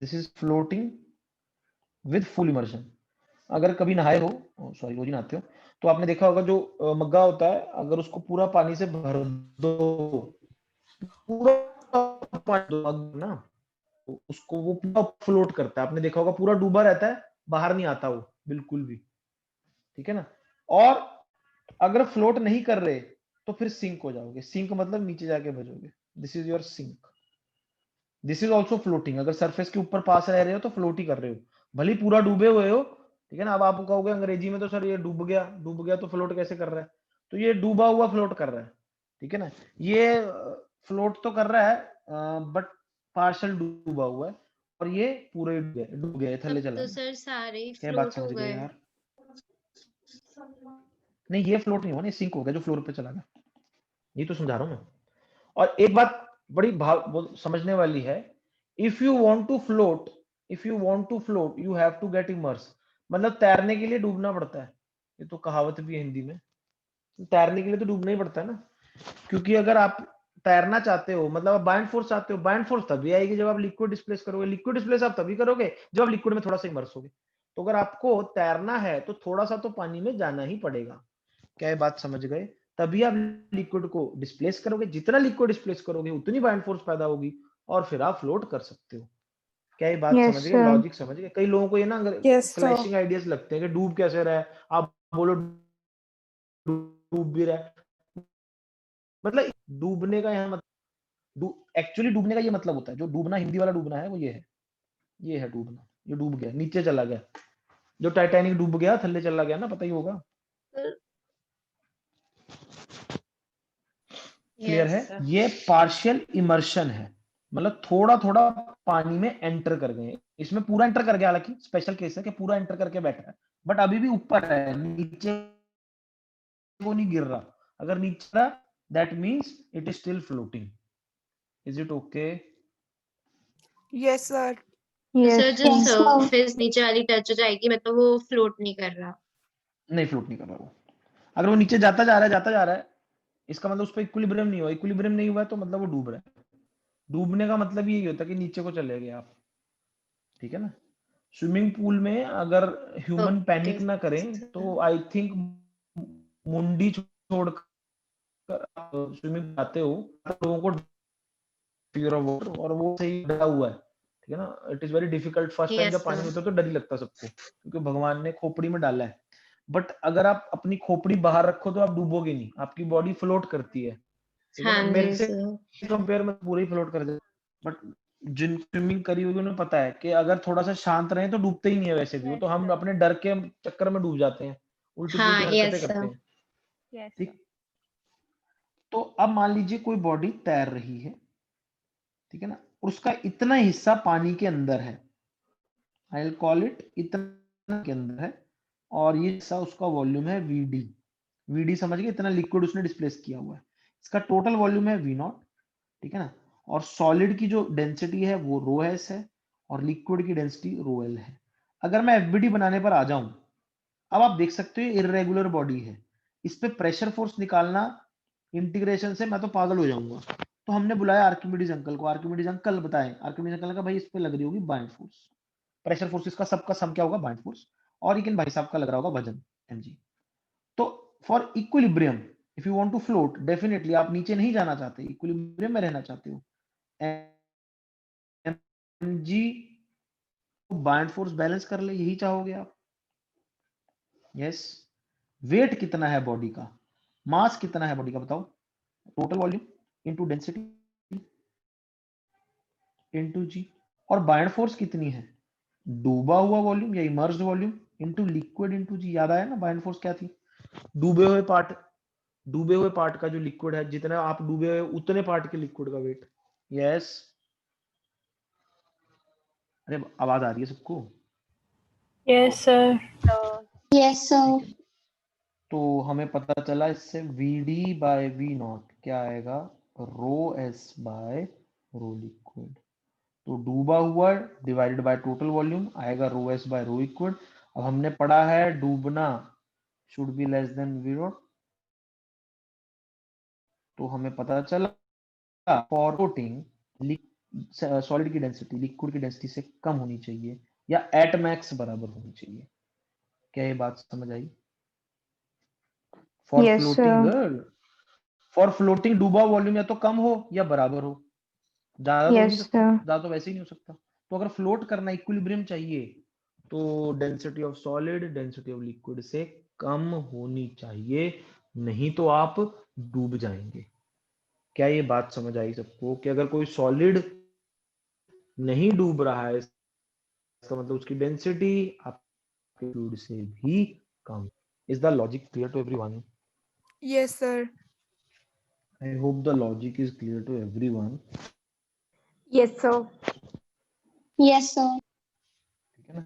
this is floating with full immersion. अगर कभी नहाए हो, सॉरी रोज ही नहाते हो, तो आपने देखा होगा जो मग्गा होता है, अगर उसको पूरा पानी से भर दो, पूरा पानी दो मग ना, तो उसको वो पूरा फ्लोट करता है, आपने देखा होगा पूरा डूबा रहता है, बाहर नहीं आता वो बिल्कुल भी, ठीक है ना। और अगर फ्लोट नहीं कर रहे तो फिर सिंक हो जाओगे, सिंक मतलब नीचे जाके बचोगे, this is your sink. This is also floating, अगर सरफेस के ऊपर पास रह रहे हो तो फ्लोट ही कर रहे हो, भले ही पूरा डूबे हुए हो, ठीक है ना। अब आप कहोगे अंग्रेजी में तो सर ये डूब गया तो फ्लोट कैसे कर रहा है, तो ये डूबा हुआ फ्लोट कर रहा है, ठीक है ना। ये फ्लोट तो कर रहा है बट पार्शल डूबा हुआ है, और ये पूरे डूब गए थल्ले तब चला तो गया। सर सारे ही क्या बात फ्लोट हो समझ गए गए। यार? नहीं ये फ्लोट नहीं हुआ, ये सिंक हो गया जो फ्लोर पे चला गया, ये तो समझा रहा हूं मैं। और एक बात बड़ी समझने वाली है, if you want to float, you have to get immerse, मतलब तैरने के लिए डूबना पड़ता है, ये तो कहावत भी है हिंदी में, तैरने के लिए तो डूबना ही पड़ता है ना, क्योंकि अगर आप तैरना चाहते हो, मतलब आप बाइंड फोर्स चाहते हो, बाइंड फोर्स तभी आएगी जब आप लिक्विड डिस्प्लेस करोगे, लिक्विड डिस्प्लेस आप तभी करोगे जब आप लिक्विड में थोड़ा सा इमर्स होगे। तो अगर आपको तैरना है तो थोड़ा सा तो पानी में जाना ही पड़ेगा। क्या ये बात समझ गए? तभी आप लिक्विड को डिस्प्लेस करोगे, जितना लिक्विड डिस्प्लेस करोगे उतनी बाइंड फोर्स पैदा होगी, और फिर आप फ्लोट कर सकते हो। क्या ये बात Yes, समझ गए? sir. लॉजिक समझ गए? कई लोगों को ये ना Yes, sir. क्लैशिंग आइडियाज लगते हैं कि डूब कैसे रहा है, आप बोलो डूब भी रहा है, मतलब डूबने का यहाँ एक्चुअली डूबने का ये मतलब होता है, जो डूबना हिंदी वाला डूबना है वो ये है डूबना, ये डूब गया, नीचे चला गया, जो टाइटैनिक डूब गया थल्ले चला गया ना, पता ही होगा। क्लियर यस है? सर। ये पार्शियल इमर्शन है, मतलब थोड़ा थोड़ा पानी में एंटर कर गए, इसमें पूरा एंटर कर गया, हालांकि स्पेशल केस है कि पूरा एंटर करके बैठा है, बट अभी भी ऊपर है, नीचे वो नहीं गिर रहा। अगर नीचे रहा that means it is still floating. Is it okay? Yes, sir. तो Yes, सर जो Yes, sir. sir. सरफेस नीचे वाली टच हो जाएगी, मतलब वो फ्लोट नहीं कर रहा। नहीं फ्लोट नहीं कर रहा वो, अगर वो नीचे जाता जा रहा है इसका मतलब उस पर इक्विलिब्रियम नहीं हुआ, इक्विलिब्रियम नहीं हुआ तो मतलब वो डूब रहा है। डूबने का मतलब यही होता है कि नीचे को चले गए आप, ठीक है ना। स्विमिंग पूल में अगर ह्यूमन ओके पैनिक ना करें तो आई थिंक मुंडी छोड़कर आप स्विमिंग आते हो, लोगों को फियर ऑफ वाटर, और वो सही डरा हुआ है, ठीक है ना। It is very difficult, first time जब यस पानी में सर। होता है तो डर ही लगता है सबको, क्योंकि भगवान ने खोपड़ी में डाला है, बट अगर आप अपनी खोपड़ी बाहर रखो तो आप डूबोगे नहीं, आपकी बॉडी फ्लोट करती है, ठीक है हाँ ना। मेरे जी से सर। कंपेयर में पूरी फ्लोट कर जाए, बट जिन स्विमिंग करी होगी उन्हें पता है कि अगर थोड़ा सा शांत रहे तो डूबते ही नहीं है, वैसे भी वो Yes, तो हम sir. अपने डर के चक्कर में डूब जाते हैं, उल्टी हाँ पुल्टी हरकतें यस करते सर। हैं, Yes, sir. ठीक। तो अब मान लीजिए कोई बॉडी तैर रही है, ठीक है ना, और उसका इतना हिस्सा पानी के अंदर है, आई विल कॉल इट इतना के अंदर है, और ये हिस्सा उसका वॉल्यूम है वीडी। वीडी समझ गए, इतना लिक्विड उसने डिस्प्लेस किया हुआ है, इसका टोटल वॉल्यूम है वी नॉट, ठीक है ना। और सॉलिड की जो डेंसिटी है वो रो एस है, और लिक्विड की डेंसिटी रो एल है। अगर मैं एफबीडी बनाने पर आ जाऊं, अब आप देख सकते हो इरेगुलर बॉडी है, इस पे प्रेशर फोर्स निकालना इंटीग्रेशन से मैं तो पागल हो जाऊंगा। तो हमने बुलाया आर्किमिडीज अंकल को, आर्किमिडीज अंकल बताएं, आर्किमिडीज अंकल का भाई इस पे लग रही होगी बाइंड फोर्स, प्रेशर फोर्स इसका सबका सम क्या होगा, बाइंड फोर्स, और लेकिन भाई साहब का लग रहा होगा वजन mg। तो for equilibrium, if you want to float, definitely आप नीचे नहीं जाना चाहते, इक्विलिब्रियम में रहना चाहते हो, mg बाइंड फोर्स बैलेंस कर ले, यही चाहोगे आप। यस। वेट कितना है बॉडी का, मास कितना है बॉडी का बताओ, total volume into density into g, और बाइंड फोर्स कितनी है, डूबा हुआ वॉल्यूम या immersed volume into liquid into g. याद आया ना बाइंड फोर्स क्या थी, डूबे हुए पार्ट का जो लिक्विड है, जितना आप डूबे हुए उतने पार्ट के लिक्विड का वेट। यस। अरे आवाज आ रही है सबको? Yes, sir. Yes, sir. तो हमें पता चला इससे VD बाय V नॉट क्या आएगा, rho s by rho liquid. तो डूबा हुआ डिवाइडेड बाय टोटल वॉल्यूम आएगा rho s by rho liquid. अब हमने पढ़ा है डूबना should be less than V naught, तो हमें पता चला फॉर फ्लोटिंग सॉलिड की डेंसिटी लिक्विड की डेंसिटी से कम होनी चाहिए या एट मैक्स बराबर होनी चाहिए। क्या ये बात समझ आई? For Yes, floating, sir. For floating डूबा वॉल्यूम या तो कम हो या बराबर हो, ज्यादा तो हो नहीं Yes, सकता, sir. ज्यादा तो वैसे ही नहीं हो सकता। तो अगर फ्लोट करना इक्विलिब्रियम चाहिए तो density of solid density of liquid से कम होनी चाहिए, नहीं तो आप डूब जाएंगे। क्या ये बात समझ आई सबको कि अगर कोई सॉलिड नहीं डूब रहा है इसका मतलब उसकी डेंसिटी आपके फ्लूइड से भी कम। Is the logic clear to everyone? Yes, sir. I hope the logic is clear to everyone. Yes, sir. Yes, sir. ठीक है ना?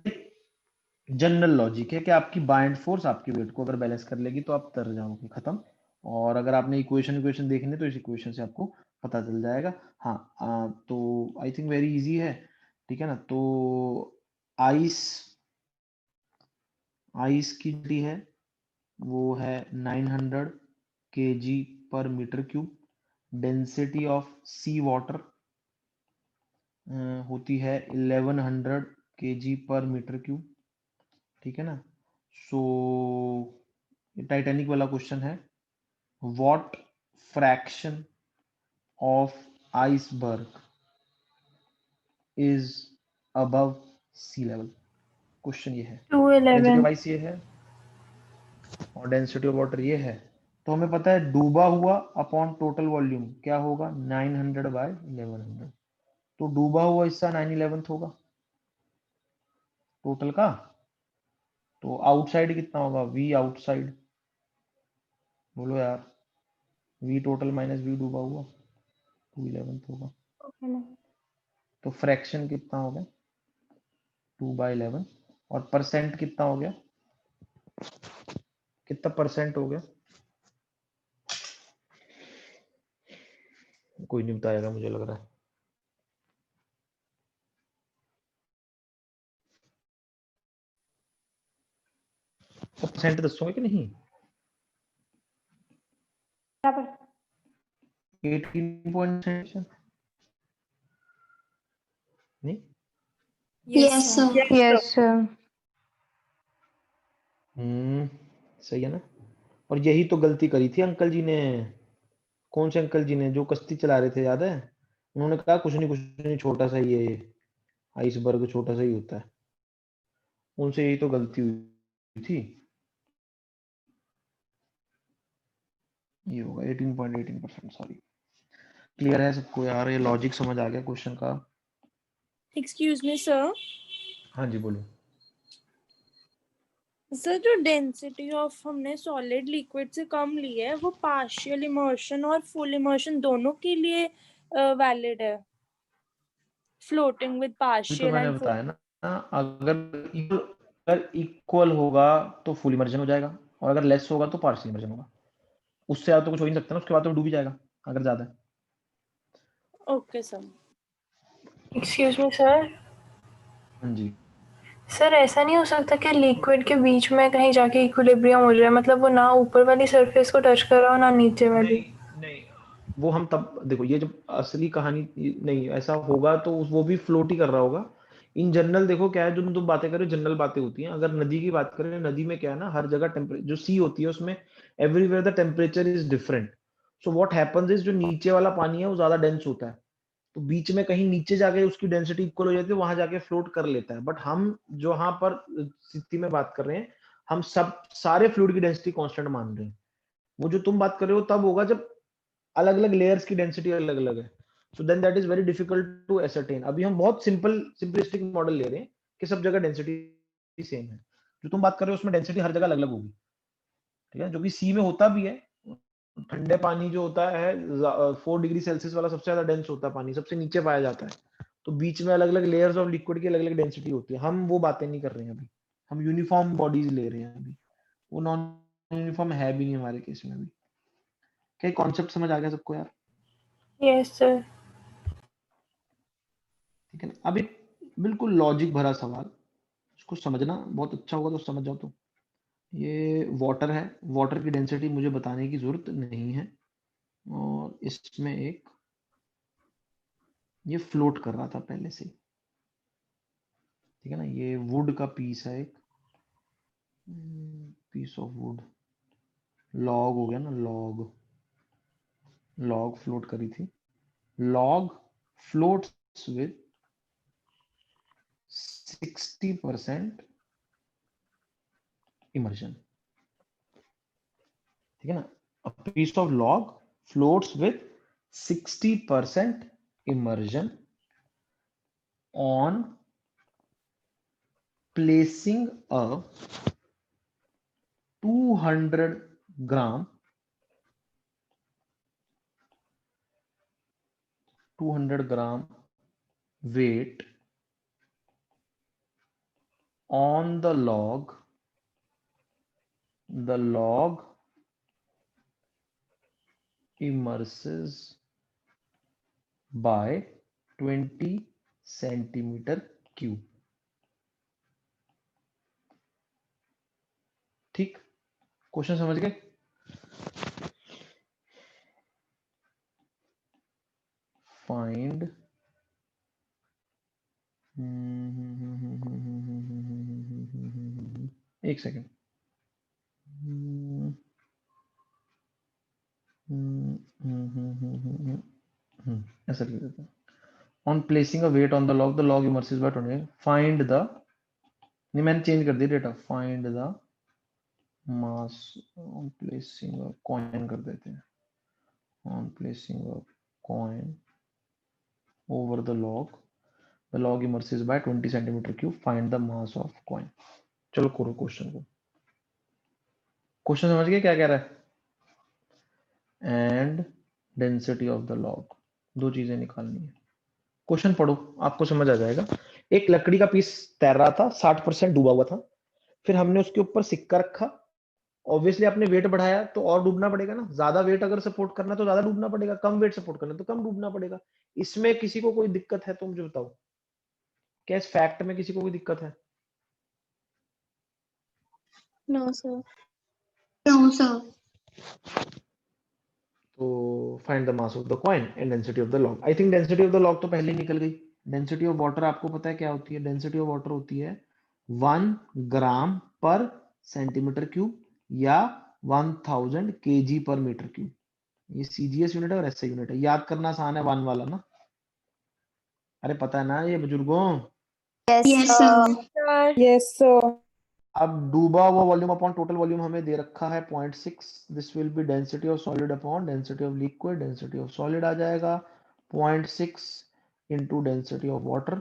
जनरल लॉजिक है कि आपकी बाइंड फोर्स आपके वेट को अगर बैलेंस कर लेगी तो आप तर जाओगे, खत्म। और अगर आपने इक्वेशन देखने तो इस इक्वेशन से आपको पता चल जाएगा। हाँ तो आई थिंक वेरी इजी है, ठीक है ना। तो आइस की डी है वो है 900 kg पर metre cube. Density of sea water होती है 1100 kg पर मीटर क्यूब, ठीक है ना। सो टाइटैनिक वाला क्वेश्चन है, what fraction of iceberg is above sea level. Question ये है, डेंसिटी ऑफ 211. आइस ये है और डेंसिटी ऑफ वाटर ये है। तो हमें पता है डूबा हुआ अपॉन टोटल वॉल्यूम क्या होगा, 900 बाय 1100। तो डूबा हुआ हिस्सा 9/11 होगा टोटल का। तो आउटसाइड कितना होगा, वी आउटसाइड, बोलो यार, वी टोटल माइनस वी डूबा हुआ 2/11 होगा। तो फ्रैक्शन कितना हो गया 2/11 और परसेंट कितना हो गया, कितना परसेंट हो गया, कोई नहीं बताएगा मुझे लग रहा है। तो परसेंट दसोगे कि नहीं? 18% नहीं? Yes, sir. Yes, sir. सही है ना। और यही तो गलती करी थी अंकल जी ने। कौन से अंकल जी ने, जो कश्ती चला रहे थे, याद है? उन्होंने कहा कुछ नहीं छोटा सा ये आइसबर्ग छोटा सा ही होता है। उनसे यही तो गलती हुई थी। ये होगा 18.18%, सॉरी। क्लियर है सबको यार, ये लॉजिक समझ आ गया क्वेश्चन का? Excuse me sir. हाँ जी बोलो। सर जो डेंसिटी ऑफ हमने सॉलिड लिक्विड से कम ली है वो पार्शियल इमर्शन और फुल इमर्शन दोनों के लिए वैलिड है। फ्लोटिंग विद अभी तो पार्शियल मैंने एंड फुल। बताया ना, अगर इक्वल होगा तो फुल इमर्जन हो जाएगा और अगर लेस होगा तो पार्शियल इमर्जन होगा। उससे ज्यादा तो कुछ हो ही नहीं सकता ना, उसके बाद तो डूब ही जाएगा अगर ज्यादा है। Okay sir. Excuse me sir. हाँ जी। सर ऐसा नहीं हो सकता कि लिक्विड के बीच में कहीं जाके इक्विलिब्रियम हो जाए, मतलब वो ना ऊपर वाली सरफेस को टच कर रहा हो ना नीचे वाली। नहीं, वो हम तब देखो, ये जब असली कहानी नहीं ऐसा होगा तो वो भी फ्लोट ही कर रहा होगा। इन जनरल देखो क्या है, जो तुम बातें कर रहे हो जनरल बातें होती हैं। अगर नदी की बात करें, नदी में क्या है ना, हर जगह टेम्परेचर जो सी होती है उसमें everywhere the temperature is different. So what happens is जो नीचे वाला पानी है वो ज्यादा डेंस होता है, तो बीच में कहीं नीचे जाके उसकी डेंसिटी इक्वल हो जाती है, वहां जाके फ्लोट कर लेता है। बट हम जो यहाँ पर स्थिति में बात कर रहे हैं, हम सब सारे फ्लूइड की डेंसिटी कांस्टेंट मान रहे हैं। वो जो तुम बात कर रहे हो तब होगा जब अलग अलग लेयर्स की डेंसिटी अलग अलग है। So then that is very difficult to ascertain. अभी हम बहुत सिंपलिस्टिक मॉडल ले रहे हैं कि सब जगह डेंसिटी सेम है। जो तुम बात कर रहे हो उसमें डेंसिटी हर जगह अलग अलग होगी, ठीक है, जो कि सी में होता भी है। ठंडे पानी जो होता है 4 डिग्री सेल्सियस वाला सबसे ज्यादा डेंस होता है पानी, सबसे नीचे पाया जाता है। तो बीच में अलग अलग लेयर्स ऑफ लिक्विड की अलग अलग डेंसिटी होती है। हम वो बातें नहीं कर रहे हैं अभी, हम यूनिफॉर्म बॉडीज ले रहे हैं अभी, वो नॉन यूनिफॉर्म है भी नहीं हमारे केस में अभी। क्या कॉन्सेप्ट समझ आ गया सबको यार? Yes sir. ठीक है ना। अब एक बिल्कुल लॉजिक भरा सवाल, उसको समझना बहुत अच्छा होगा तो समझ जाओ। तो ये वाटर है, वाटर की डेंसिटी मुझे बताने की जरूरत नहीं है, और इसमें एक ये फ्लोट कर रहा था पहले से, ठीक है ना। ये वुड का पीस है, एक पीस ऑफ वुड, लॉग हो गया ना, लॉग, लॉग फ्लोट करी थी, लॉग फ्लोट्स विद 60% immersion, ठीक है ना। a piece of log floats with 60% immersion on placing a 200 gram weight on the log. The log immerses by 20 centimeter cube. ठीक, question समझ गए? फाइंड एक सेकेंड, ऐसा लिख देते हैं। On placing a weight on the log immerses by 20, find the, नहीं मैंने चेंज कर दिया data, find the mass on placing a coin कर देते हैं, on placing a coin over the log immerses by 20 centimetre cube, find the mass of coin. चलो करो question को, क्वेश्चन समझ गए क्या कह रहा है? And density of the log, दो चीजें निकालनी है। क्वेश्चन पढ़ो, आपको समझ आ जाएगा। एक लकड़ी का पीस तैर रहा था, 60% डूबा हुआ था, फिर हमने उसके ऊपर सिक्का रखा, ऑब्वियसली आपने वेट बढ़ाया तो और डूबना पड़ेगा ना, ज्यादा वेट अगर सपोर्ट करना तो ज्यादा डूबना पड़ेगा, कम वेट सपोर्ट करना तो कम डूबना पड़ेगा। इसमें किसी को कोई दिक्कत है तो मुझे बताओ, क्या इस फैक्ट में किसी को कोई दिक्कत है? No, sir. No, sir. तो find the mass of the coin and density of the log. I think density of the log तो पहले ही निकल गई। डेंसिटी ऑफ वाटर आपको पता है क्या होती है? डेंसिटी ऑफ वाटर होती है 1 ग्राम पर सेंटीमीटर क्यूब या 1000 kg पर मीटर क्यूब। ये सीजीएस यूनिट है और एसआई यूनिट है, याद करना आसान है, 1 वाला ना। अरे पता है ना ये बुजुर्गों। Yes, sir. Sir Yes, sir. अब डूबा हुआ वॉल्यूम अपॉन टोटल वॉल्यूम हमें दे रखा है 0.6, this will be density of solid upon density of liquid, density of solid आ जाएगा 0.6 इनटू डेंसिटी ऑफ वाटर।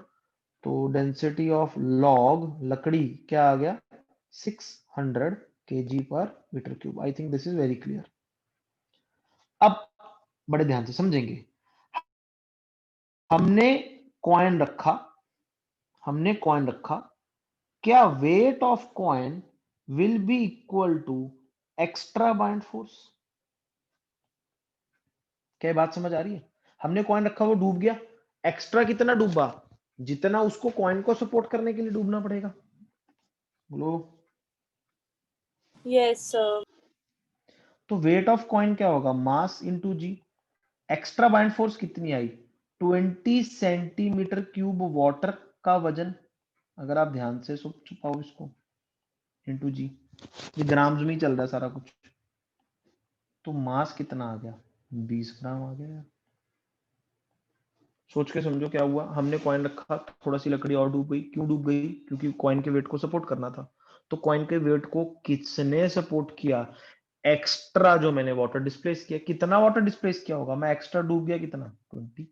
तो डेंसिटी ऑफ लॉग लकड़ी क्या आ गया? 600 kg पर metre cube. I think this is very clear. अब बड़े ध्यान से समझेंगे, हमने कॉइन रखा, क्या weight of coin will be equal to extra buoyant force? क्या बात समझ आ रही है? हमने कॉइन रखा, वो डूब गया, एक्स्ट्रा कितना डूबा? जितना उसको कॉइन को सपोर्ट करने के लिए डूबना पड़ेगा। बोलो। Yes sir. तो वेट ऑफ कॉइन क्या होगा? मास इंटू जी। एक्स्ट्रा बाइंड फोर्स कितनी आई? 20 सेंटीमीटर क्यूब वाटर का वजन, अगर आप ध्यान से छुपाओ इसको, इंटू जी। ये ग्राम्स में ही चल रहा है सारा कुछ। तो मास कितना आ गया? 20 ग्राम आ गया। सोच के समझो क्या हुआ। हमने कॉइन रखा, थोड़ा सी लकड़ी और डूब गई। क्यों डूब गई? क्योंकि कॉइन के वेट को सपोर्ट करना था। तो कॉइन के वेट को किसने सपोर्ट किया? एक्स्ट्रा जो मैंने वाटर डिस्प्लेस किया। कितना वाटर डिस्प्लेस किया होगा? मैं एक्स्ट्रा डूब गया कितना? 20।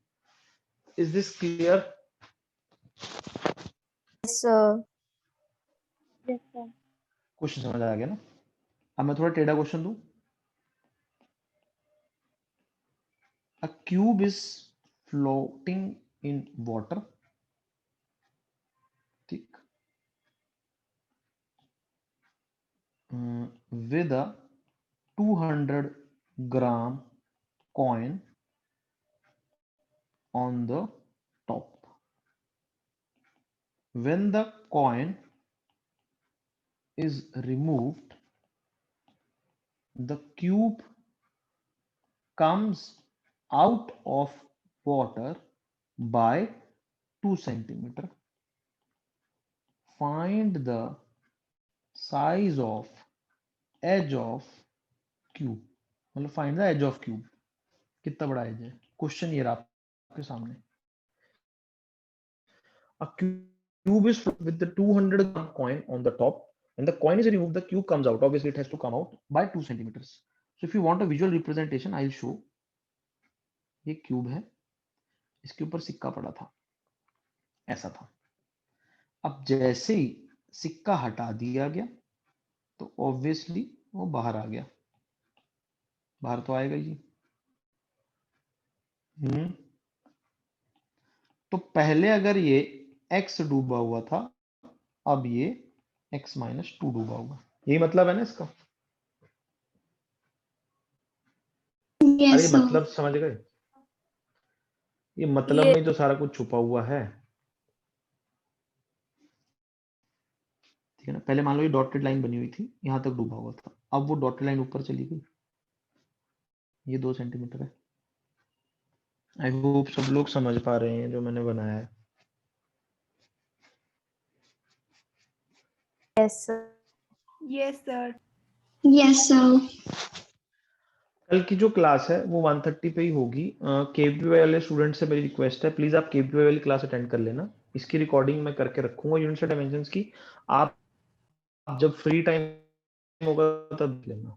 Is this clear? Yes, sir. Yes, sir. Question समझ आ गया ना? अब मैं थोड़ा टेढ़ा क्वेश्चन दूं। A cube is floating in water, ठीक। with a 200 gram coin on the top. When the coin is removed, the cube comes out of water by 2 centimeter. Find the size of edge of cube. मतलब find the edge of cube. कितना बड़ा edge है? Question ये रहा आपके सामने. A cube is with the 200 gram coin on the top. When the coin is removed, the cube comes out. Obviously, it has to come out by 2 centimeters. So if you want a visual representation, I'll show. ये cube है, इसके ऊपर सिक्का पड़ा था, ऐसा था. अब जैसे ही सिक्का हटा दिया गया तो ऑब्वियसली वो बाहर आ गया. बाहर तो आएगा जी. तो पहले अगर ये x डूबा हुआ था, अब ये x माइनस 2 डूबा हुआ. यही मतलब है ना इसका. अरे मतलब समझ गए? ये मतलब में जो सारा कुछ छुपा हुआ है, ठीक है ना. पहले मान लो ये डॉटेड लाइन बनी हुई थी, यहां तक डूबा हुआ था. अब वो डॉटेड लाइन ऊपर चली गई, ये 2 सेंटीमीटर है. आई होप सब लोग समझ पा रहे हैं जो मैंने बनाया है. Yes, sir. Yes, sir. Yes, sir. कल की जो क्लास है वो 1:30 पे ही होगी. केपीवाई वाले स्टूडेंट से मेरी रिक्वेस्ट है, प्लीज आप केपीवाई वाली क्लास अटेंड कर लेना. इसकी रिकॉर्डिंग मैं करके रखूंगा यूनिट्स एंड डायमेंशंस की. आप जब फ्री टाइम होगा तब देख लेना.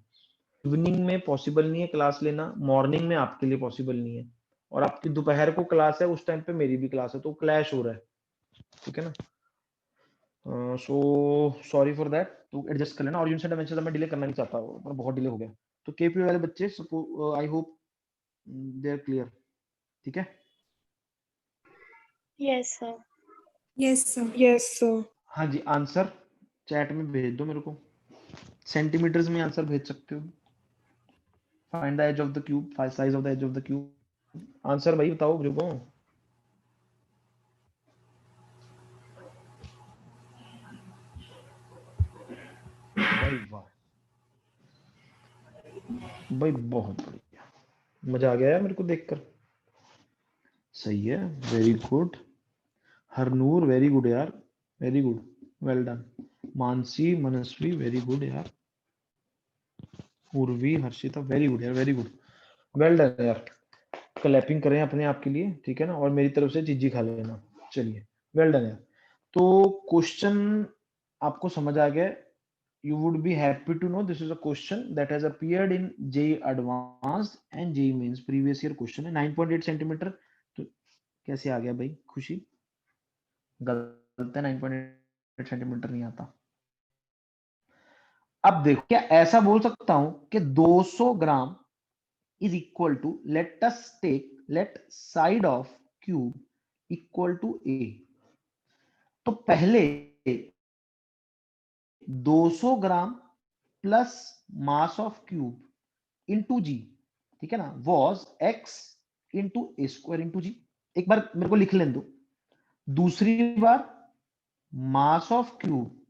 इवनिंग में पॉसिबल नहीं है क्लास लेना, मॉर्निंग में आपके लिए पॉसिबल नहीं है, और आपकी दोपहर को क्लास है, उस टाइम पे मेरी भी क्लास है, तो क्लैश हो रहा है. ठीक है ना. सो सॉरी फॉर दैट, तो एडजस्ट कर लेना. और यूनिट्स एंड डायमेंशंस मैं डिले करना नहीं चाहता, पर बहुत डिले हो गया. तो केपीवाई वाले बच्चे I hope they are clear. ठीक है. Yes, sir. Yes, sir. Yes, sir. हाँ जी, आंसर चैट में भेज दो मेरे को. सेंटीमीटर्स में आंसर भेज सकते हो. Find the edge of the cube, size of the edge of the cube. Answer भाई बताओ ग्रुपो. भाई वाह भाई, बहुत बढ़िया. मजा आ गया यार मेरे को देखकर. सही है, very good. Harnoor very good यार, very good, well done. Mansi, Manasvi very good यार. उर्वी, हर्षिता वेरी गुड यार, वेरी गुड, वेल डन यार. क्लैपिंग करें अपने आप के लिए, ठीक है ना. और मेरी तरफ से चीजी खा लेना. चलिए, वेल डन यार. तो क्वेश्चन आपको समझ आ गया. You would be happy to know this is a question that has appeared in JEE Advanced and JEE Mains previous year question है. 9.8 सेंटीमीटर. तो कैसे आ गया भाई? खुशी गलत है, 9.8 सेंटीमीटर नहीं आता. अब देखो, क्या ऐसा बोल सकता हूं कि 200 ग्राम is equal to, let side of cube equal to A. तो पहले 200 gram plus mass of cube into g, ठीक है ना, was x into a square into g. एक बार मेरे को लिख लेने दो. दूसरी बार mass of cube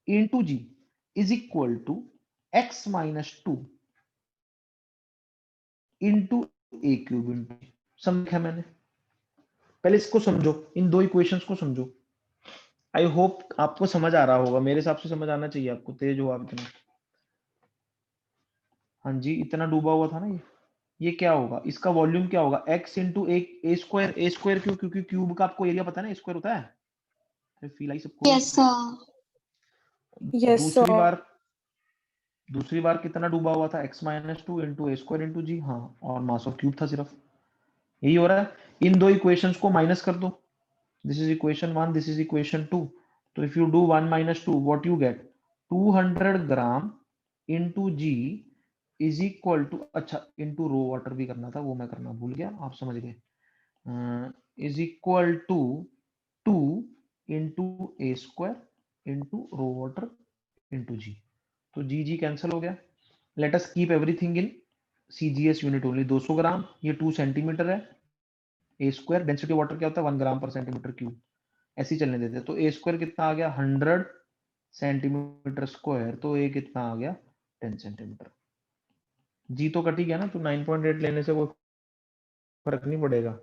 into g is equal to x minus 2 into a cube into. समझा मैंने? पहले इसको समझो, इन दो इक्वेशंस को समझो. आई होप आपको समझ आ रहा होगा. मेरे हिसाब से समझ आना चाहिए आपको. तेज हो आप इतना. हाँ जी, इतना डूबा हुआ था ना ये क्या होगा? इसका वॉल्यूम क्या होगा? x into a square. A square क्यों? क्योंकि क्यूब का आपको एरिया पता है ना, स्क्वायर होता है. फील आई सबको? Yes, sir. Yes, sir. दूसरी बार कितना डूबा हुआ था? x minus 2 into a square into जी. हाँ, और मास ऑफ क्यूब था सिर्फ. यही हो रहा है. इन दो इक्वेशंस को माइनस कर दो. This is equation 1, this is equation 2. तो if you do 1 minus 2, what you get? 200 gram into g is equal to, अच्छा इंटू रो वाटर भी करना था, वो मैं करना भूल गया, आप समझ गए. Is equal to 2 into a square into rho water into g. तो जी कैंसिल हो गया. Let us keep everything in CGS unit only. 200 gram, ये 2 सेंटीमीटर है. ए स्क्वायर, डेंसिटी वाटर क्या होता है 1 ग्राम पर सेंटीमीटर क्यूब. ऐसे ही चलने देते हैं. तो ए स्क्वायर कितना आ गया 100 सेंटीमीटर स्क्वायर. तो ए कितना आ गया 10 सेंटीमीटर. जी तो कट ही गया ना, तो 9.8 लेने से कोई फर्क नहीं पड़ेगा.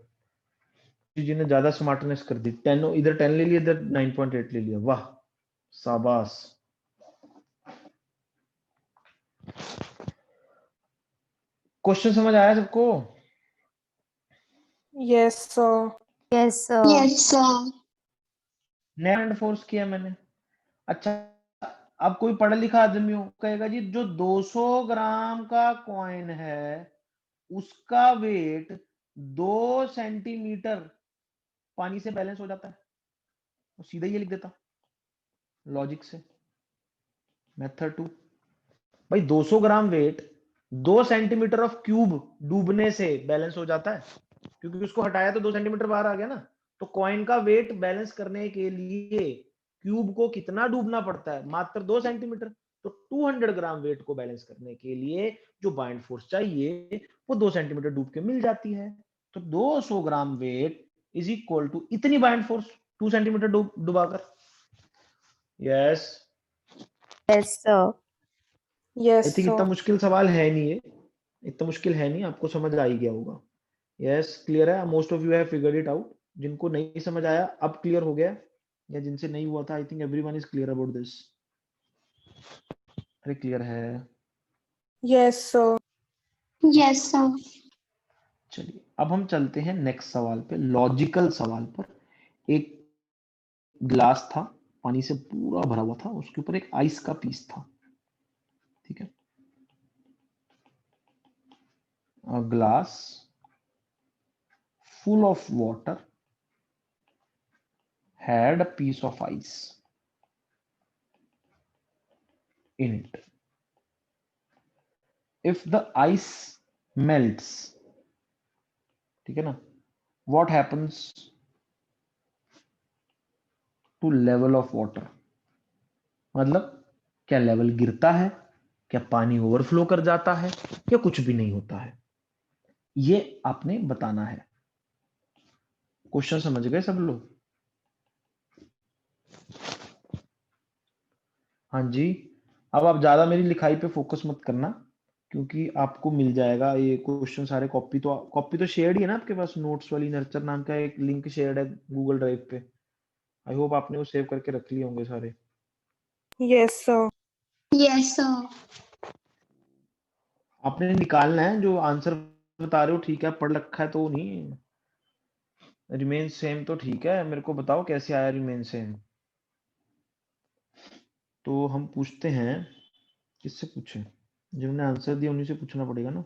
जी ने ज्यादा स्मार्टनेस कर दी. 10 इधर 10 ले लिया, इधर 9.8 ले लिया. वाह शाबाश. क्वेश्चन समझ आया सबको? Yes, sir. Yes, sir. Yes, sir. नया फोर्स किया मैंने. अच्छा, अब कोई पढ़ा लिखा आदमी हो कहेगा जी जो 200 ग्राम का कॉइन है उसका वेट 2 सेंटीमीटर पानी से बैलेंस हो जाता है. तो सीधा ये लिख देता लॉजिक से. मेथड 2. भाई 200 gram wait 2 centimetre of cube डूबने से बैलेंस हो जाता है, क्योंकि उसको हटाया तो 2 सेंटीमीटर बाहर आ गया ना. तो कॉइन का वेट बैलेंस करने के लिए क्यूब को कितना डूबना पड़ता है? मात्र 2 सेंटीमीटर. तो 200 ग्राम वेट को बैलेंस करने के लिए जो बाइंड फोर्स चाहिए वो 2 सेंटीमीटर डूब के मिल जाती है. तो 200 gram weight is equal to इतनी बाइंड फोर्स 2 सेंटीमीटर डुबाकर. Yes. Yes, sir. Yes, I think इतना sir. मुश्किल सवाल है नहीं. ये इतना मुश्किल है नहीं, आपको समझ आ ही गया होगा. यस क्लियर है. Most of you have figured it out. जिनको नहीं समझ आया अब क्लियर हो गया, या जिनसे नहीं हुआ था I think everyone is clear about this. अरे क्लियर है. Yes, sir. Yes, sir. चलिए अब हम चलते हैं नेक्स्ट सवाल पे, लॉजिकल सवाल पर. एक ग्लास था, पानी से पूरा भरा हुआ था, उसके ऊपर एक आइस का पीस था. ठीक है. A glass full of water had a piece of ice in it. If the ice melts, ठीक है ना, what happens to level of water? मतलब क्या लेवल गिरता है, क्या पानी ओवरफ्लो कर जाता है, या कुछ भी नहीं होता है? ये आपने बताना है. क्वेश्चन समझ गए सब लोग? हाँ जी. अब आप ज्यादा मेरी लिखाई पे फोकस मत करना, क्योंकि आपको मिल जाएगा ये क्वेश्चन सारे. कॉपी तो शेयर्ड ही है ना आपके पास. नोट्स वाली नर्चर नाम का एक लिंक शेयर्ड है गूगल ड्राइव पे. आई होप आपने वो सेव करके रख लिए होंगे सारे. Yes, sir. Yes, sir. आपने निकालना है. जो आंसर बता रहे हो ठीक है, पढ़ रखा है तो नहीं. रिमेन सेम तो ठीक है, मेरे को बताओ कैसे आया रिमेन सेम. तो हम पूछते हैं, किससे पूछें? जिन्होंने आंसर दिया उन्हीं से पूछना पड़ेगा ना.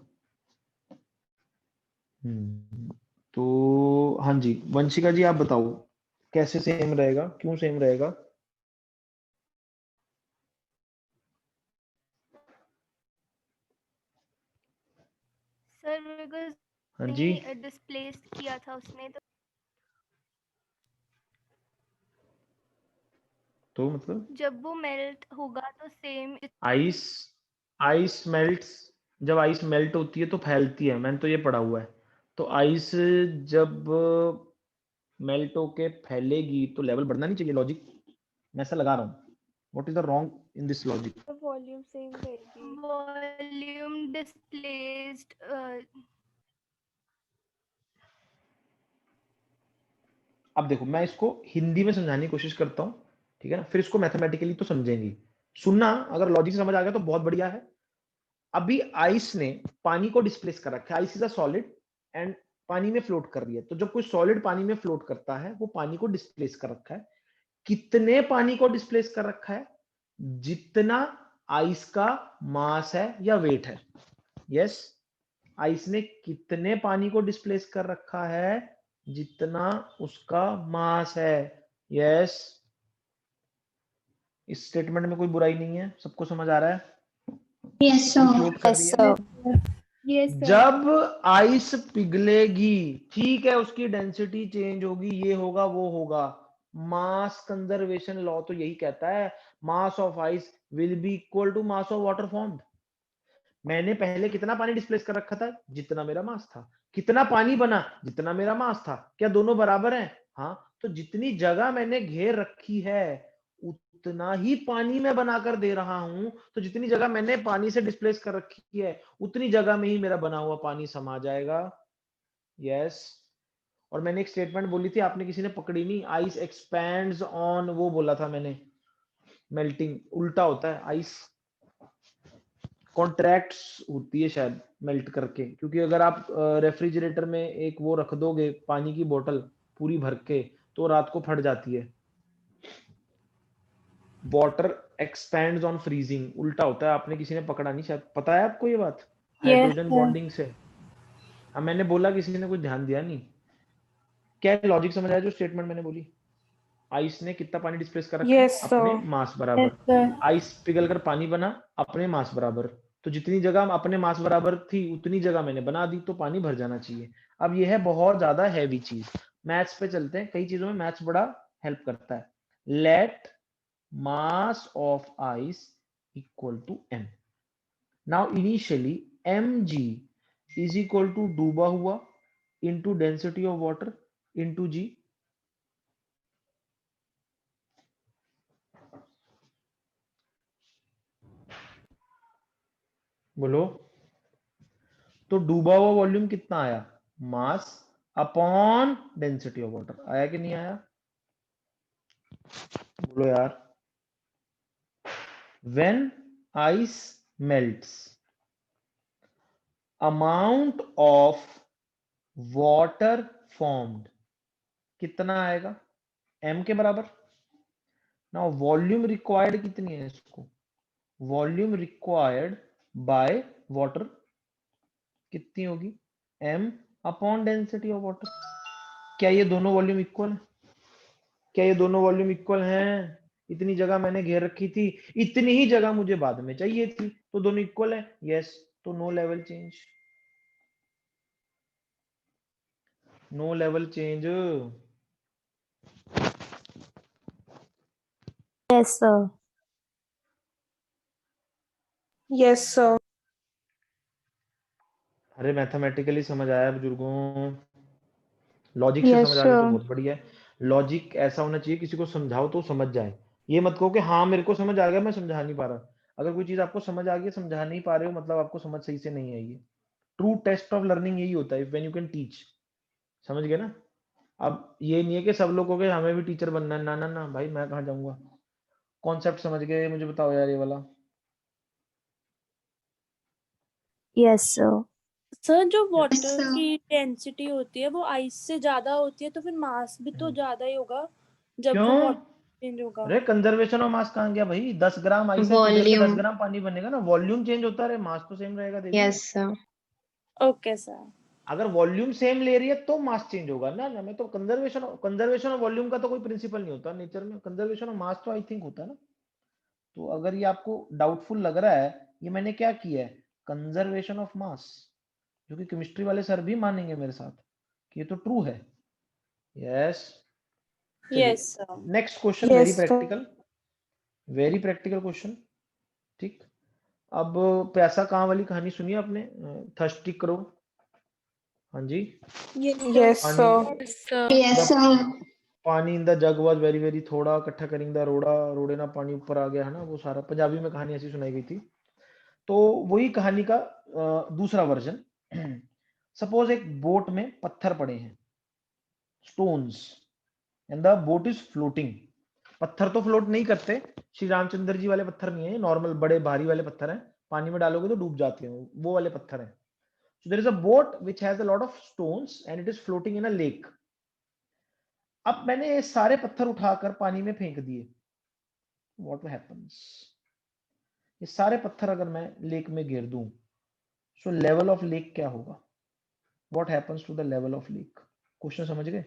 तो हाँ जी, वंशिका जी आप बताओ कैसे सेम रहेगा, क्यों सेम रहेगा? सर बिकॉज हाँ जी. डिस्प्लेस किया था उसने तो मतलब जब वो मेल्ट होगा तो सेम आइस मेल्ट्स. जब आइस मेल्ट होती है तो फैलती है, मैंने तो ये पढ़ा हुआ है. तो आइस जब मेल्ट होके फैलेगी तो लेवल बढ़ना नहीं चाहिए. लॉजिक मैं ऐसा लगा रहा हूँ. What is the wrong in this logic? The volume same रहेगी. वॉल्यूम डिस्प्लेस्ड अब देखो मैं इसको हिंदी में समझाने की कोशिश करता हूँ, ठीक है ना, फिर इसको मैथमेटिकली तो समझेंगे. सुनना, अगर लॉजिक समझ आ गया तो बहुत बढ़िया है. अभी आइस ने पानी को डिस्प्लेस कर रखा है. Ice is a solid and पानी में फ्लोट कर रही है. तो जब कोई सॉलिड पानी में फ्लोट करता है वो पानी को डिस्प्लेस कर रखा है. कितने पानी को डिस्प्लेस कर रखा है? जितना आइस का मास है या वेट है. यस, आइस ने कितने पानी को डिस्प्लेस कर रखा है? जितना उसका मास है. यस, इस स्टेटमेंट में कोई बुराई नहीं है. सबको समझ आ रहा है? Yes, sir. फ्लोट कर Yes, रही है. sir. Yes, sir. जब आइस पिघलेगी, ठीक है, उसकी डेंसिटी चेंज होगी, ये होगा वो होगा. मास कंजर्वेशन लॉ तो यही कहता है, मास of ice will be equal to mass of water formed. मैंने पहले कितना पानी डिस्प्लेस कर रखा था, जितना मेरा मास था. कितना पानी बना, जितना मेरा मास था. क्या दोनों बराबर हैं? हाँ. तो जितनी जगह मैंने घेर रखी है उतना ही पानी मैं बनाकर दे रहा हूं. तो जितनी जगह मैंने पानी से डिस्प्लेस कर रखी है उतनी जगह में ही मेरा बना हुआ पानी समा जाएगा. यस. और मैंने एक स्टेटमेंट बोली थी, आपने किसी ने पकड़ी नहीं. आइस एक्सपैंड्स ऑन, वो बोला था मैंने, मेल्टिंग. उल्टा होता है, आइस कॉन्ट्रैक्ट्स होती है शायद मेल्ट करके. क्योंकि अगर आप रेफ्रिजरेटर में एक वो रख दोगे पानी की बोतल पूरी भर के, तो रात को फट जाती है. वाटर एक्सपैंड्स ऑन फ्रीजिंग, उल्टा होता है. आपने किसी ने पकड़ा नहीं शायद. पता है आपको ये बात? हाइड्रोजन बॉन्डिंग से. अब मैंने बोला, किसी ने कुछ ध्यान दिया नहीं. क्या लॉजिक समझ आया जो स्टेटमेंट मैंने बोली? आइस ने कितना पानी डिस्प्लेस कर रखा है? अपने मास बराबर. आइस पिघल कर पानी बना, अपने मास बराबर. तो जितनी जगह अपने मास बराबर थी उतनी जगह मैंने बना दी, तो पानी भर जाना चाहिए. अब ये है बहुत ज्यादा हैवी चीज. मैथ्स पे चलते हैं. कई चीजों में मैथ्स बड़ा हेल्प करता है. Let mass of ice equal to m. Now initially mg is equal to डूबा हुआ into density of water into g. बोलो. तो डूबा हुआ वॉल्यूम कितना आया? Mass upon density of water. आया कि नहीं आया? बोलो यार. When ice melts, amount of water formed कितना आएगा? m के बराबर. नाउ वॉल्यूम रिक्वायर्ड कितनी है इसको? वॉल्यूम रिक्वायर्ड बाय वाटर कितनी होगी? m upon density of water. क्या ये दोनों वॉल्यूम इक्वल है? क्या ये दोनों वॉल्यूम इक्वल हैं? इतनी जगह मैंने घेर रखी थी, इतनी ही जगह मुझे बाद में चाहिए थी, तो दोनों इक्वल है. यस. तो no level change. No level change. Yes, sir. Yes, sir. अरे मैथमेटिकली समझ आया बुजुर्गों? लॉजिक से Yes, समझ आ गया तो sir. बहुत बढ़िया है. लॉजिक ऐसा होना चाहिए, किसी को समझाओ तो समझ जाए. ये मत कहो कि हाँ मेरे को समझ आ गया, मैं समझा नहीं पा रहा. अगर कोई चीज आपको समझ आ गई, समझा नहीं पा रहे हो, मतलब आपको समझ सही से नहीं आई है. ट्रू टेस्ट ऑफ लर्निंग यही होता है, व्हेन यू कैन टीच. समझ गए ना? अब ये नहीं है कि सब लोग कहोगे हमें भी टीचर बनना है. ना ना ना भाई, मैं कहाँ जाऊंगा. कॉन्सेप्ट समझ गए? मुझे बताओ यार ये वाला. Yes, sir. सर जो Yes, वाटर sir. की डेंसिटी होती है वो आइस से ज्यादा होती है, तो फिर मास भी तो ज्यादा ही होगा जब वो क्यों? वाटर चेंज होगा. अरे कंजर्वेशन ऑफ मास कहाँ गया भाई? 10 ग्राम आइस है, पिघल के 10 ग्राम पानी बनेगा ना. वॉल्यूम चेंज होता है, मास तो सेम रहेगा. देवी. Yes, sir. Okay sir. अगर वॉल्यूम सेम ले रही है तो मास चेंज होगा ना. मैं तो कंजर्वेशन ऑफ वॉल्यूम का तो कोई प्रिंसिपल नहीं होता नेचर में. कंजर्वेशन ऑफ मास तो आई थिंक होता है ना. तो अगर ये आपको डाउटफुल लग रहा है, ये मैंने क्या किया है? कंजर्वेशन ऑफ मास, जो कि केमिस्ट्री वाले सर भी मानेंगे मेरे साथ कि ये तो ट्रू है. Yes. Yes sir. Next question. Yes, very sir. Practical, very practical question. ठीक. अब प्यासा कहाँ वाली कहानी सुनिए आपने? थर्स्टी करो. हाँ जी. यस पानी. सर. Yes, sir. पानी in the jug was very very थोड़ा, इकट्ठा करेंगे द रोड़ा, रोड़े ना पानी ऊपर आ गया, है ना. वो सारा पंजाबी में कहानी ऐसी सुनाई गई थी. तो वही कहानी का दूसरा वर्जन. सपोज एक बोट में पत्थर पड़े हैं, stones, and the boat is floating. पत्थर तो फ्लोट नहीं करते. श्री रामचंद्र जी वाले पत्थर नहीं है, नॉर्मल बड़े भारी वाले पत्थर हैं. पानी में डालोगे तो डूब जाते हैं, वो वाले पत्थर हैं. So there is a boat which has a lot of stones and it is floating in a lake. अब मैंने ये सारे पत्थर उठाकर पानी में फेंक दिए. What happens? ये सारे पत्थर अगर मैं लेक में गिर दूं, सो लेवल ऑफ लेक क्या होगा? What happens to the level of lake? Question समझ गए?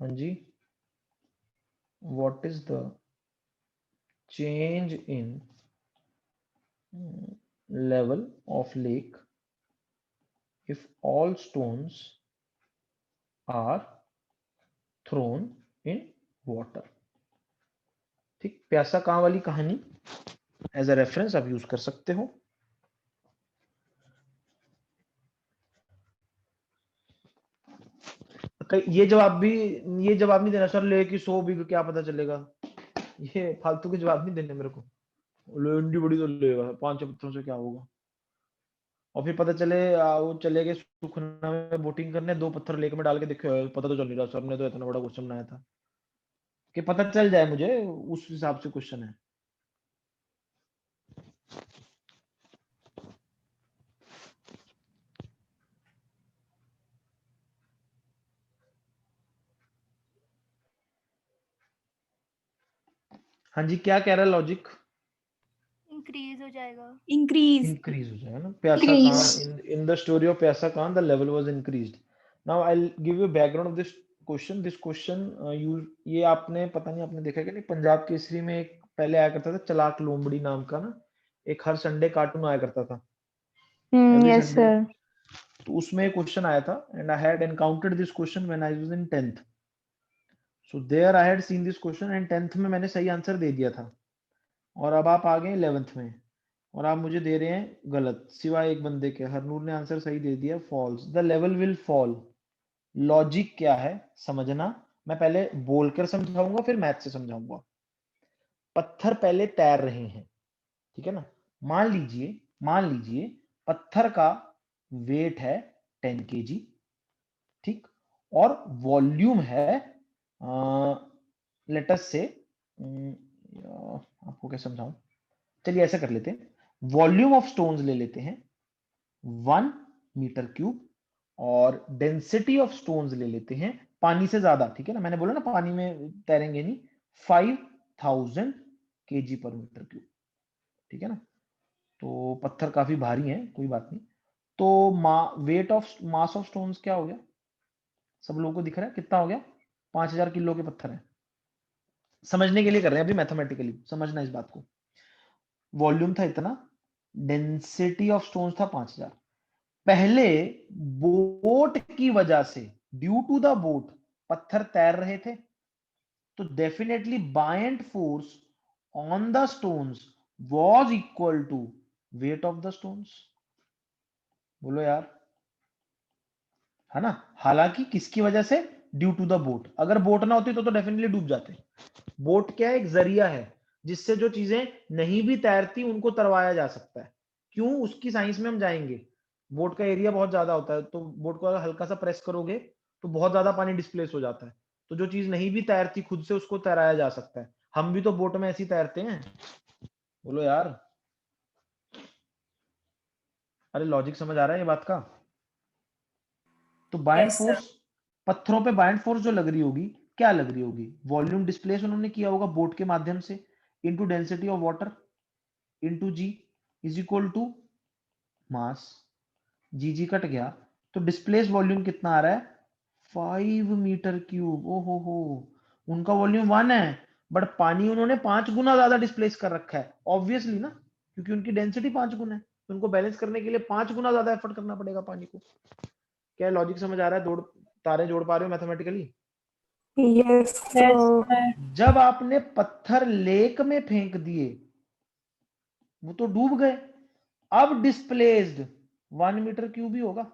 हाँ जी. What is the change in level of lake if all stones are thrown in water? ठीक, प्यासा कां वाली कहानी एज अ रेफरेंस आप यूज कर सकते हो। ये जवाब नहीं देना सर, ले कि 100 भी क्या पता चलेगा, ये फालतू के जवाब नहीं देने मेरे को। लेंडी बड़ी तो लेगा, 5 पत्थरों से क्या होगा। और फिर पता चले वो चले गए सुखना में बोटिंग करने, 2 पत्थर लेक में डाल के देखे, पता तो चल नहीं रहा, सर ने तो इतना बड़ा क्वेश्चन बनाया था कि पता चल जाए मुझे, उस हिसाब से क्वेश्चन है। हाँ जी, क्या कह रहा है लॉजिक? इंक्रीज हो जाएगा। Increase. इंक्रीज हो जाएगा ना। प्यासा Increase. कान, इन द स्टोरी ऑफ प्यासा कान the level was increased. Now I will give you background of this question. This question you, ये आपने पता नहीं आपने देखा कि नहीं, पंजाब केसरी में एक पहले आया करता था चलाक लोमड़ी नाम का ना, एक हर संडे कार्टून आया करता था, एवरी Yes, संडे। sir. तो उसमें एक क्वेश्चन आया था and I had encountered this question when I was in 10th। So there I had seen this question and 10th में मैंने सही आंसर दे दिया था, और अब आप आ गए 11th में और आप मुझे दे रहे हैं गलत, सिवाय एक बंदे के। हरनूर ने आंसर सही दे दिया, falls. The level will fall. Logic क्या है समझना, मैं पहले बोलकर समझाऊंगा फिर मैथ से समझाऊंगा। पत्थर पहले तैर रहे हैं, ठीक है ना। मान लीजिए पत्थर का वेट है 10 kg, ठीक, और वॉल्यूम है लेटस से, आपको क्या समझाऊं, चलिए ऐसा कर लेते हैं, वॉल्यूम ऑफ स्टोन्स ले लेते हैं 1 मीटर क्यूब, और डेंसिटी ऑफ स्टोन्स ले लेते हैं पानी से ज्यादा, ठीक है ना, मैंने बोला ना पानी में तैरेंगे नहीं, 5000 kg पर मीटर क्यूब, ठीक है ना। तो पत्थर काफी भारी है, कोई बात नहीं। तो weight of mass of stones क्या हो गया, सब लोगों को दिख रहा है कितना हो गया, 5000 किलो के पत्थर है। समझने के लिए कर रहे हैं अभी, मैथमेटिकली समझना इस बात को। वॉल्यूम था इतना, डेंसिटी ऑफ स्टोन्स था 5000। पहले बोट की वजह से, ड्यू टू द बोट, पत्थर तैर रहे थे, तो definitely buoyant force on the stones was equal to weight of the stones. बोलो यार, है ना। हालांकि किसकी वजह से, ड्यू टू द बोट। अगर बोट ना होती तो डेफिनेटली डूब जाते। बोट क्या है, एक जरिया है जिससे जो चीजें नहीं भी तैरती उनको तरवाया जा सकता है। क्यों, उसकी साइंस में हम जाएंगे। बोट का एरिया बहुत ज्यादा होता है, तो बोट को अगर हल्का सा प्रेस करोगे तो बहुत ज्यादा पानी डिस्प्लेस हो जाता है, तो जो चीज नहीं भी तैरती खुद से उसको तैराया जा सकता है। हम भी तो बोट में ऐसे ही तैरते हैं। बोलो यार, अरे लॉजिक समझ आ रहा है ये बात का। तो बायंट Yes, sir. फोर्स, पत्थरों पे बायंट फोर्स जो लग रही होगी, क्या लग रही होगी, वॉल्यूम डिस्प्लेस उन्होंने किया होगा बोट के माध्यम से, into density of water into g is equal to mass. G cut गया, तो डिस्प्लेस वॉल्यूम कितना आ रहा है, 5 मीटर क्यूब। हो, उनका वॉल्यूम 1 है, बट पानी उन्होंने 5 गुना ज्यादा डिस्प्लेस कर रखा है, ऑब्वियसली ना, क्योंकि उनकी डेंसिटी 5 गुना है, तो उनको बैलेंस करने के लिए 5 गुना ज्यादा एफर्ट करना पड़ेगा पानी को। क्या लॉजिक समझ आ रहा है, तारे जोड़ पा रहे हो mathematically? Yes, yes sir. Sir. जब आपने पत्थर लेक में फेंक दिए वो तो डूब गए, अब डिस्प्लेस्ड 1 मीटर क्यूब ही होगा,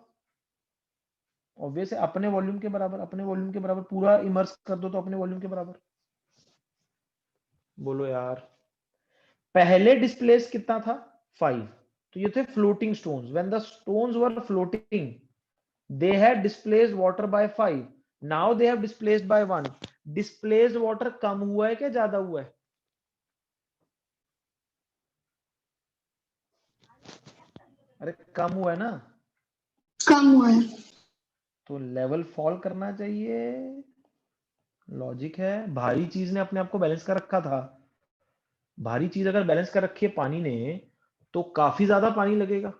ऑब्वियस है। अपने वॉल्यूम के बराबर पूरा इमर्स कर दो तो अपने वॉल्यूम के बराबर। बोलो यार, पहले डिस्प्लेस कितना था, 5, तो ये थे floating stones. When the stones were floating they had displaced water by 5, now they have displaced by 1। displaced water कम हुआ है क्या ज्यादा हुआ है, अरे कम हुआ है ना, कम हुआ है। तो लेवल फॉल करना चाहिए। लॉजिक है, भारी चीज ने अपने आप को बैलेंस कर रखा था, भारी चीज अगर बैलेंस कर रखी है पानी ने तो काफी ज्यादा पानी लगेगा,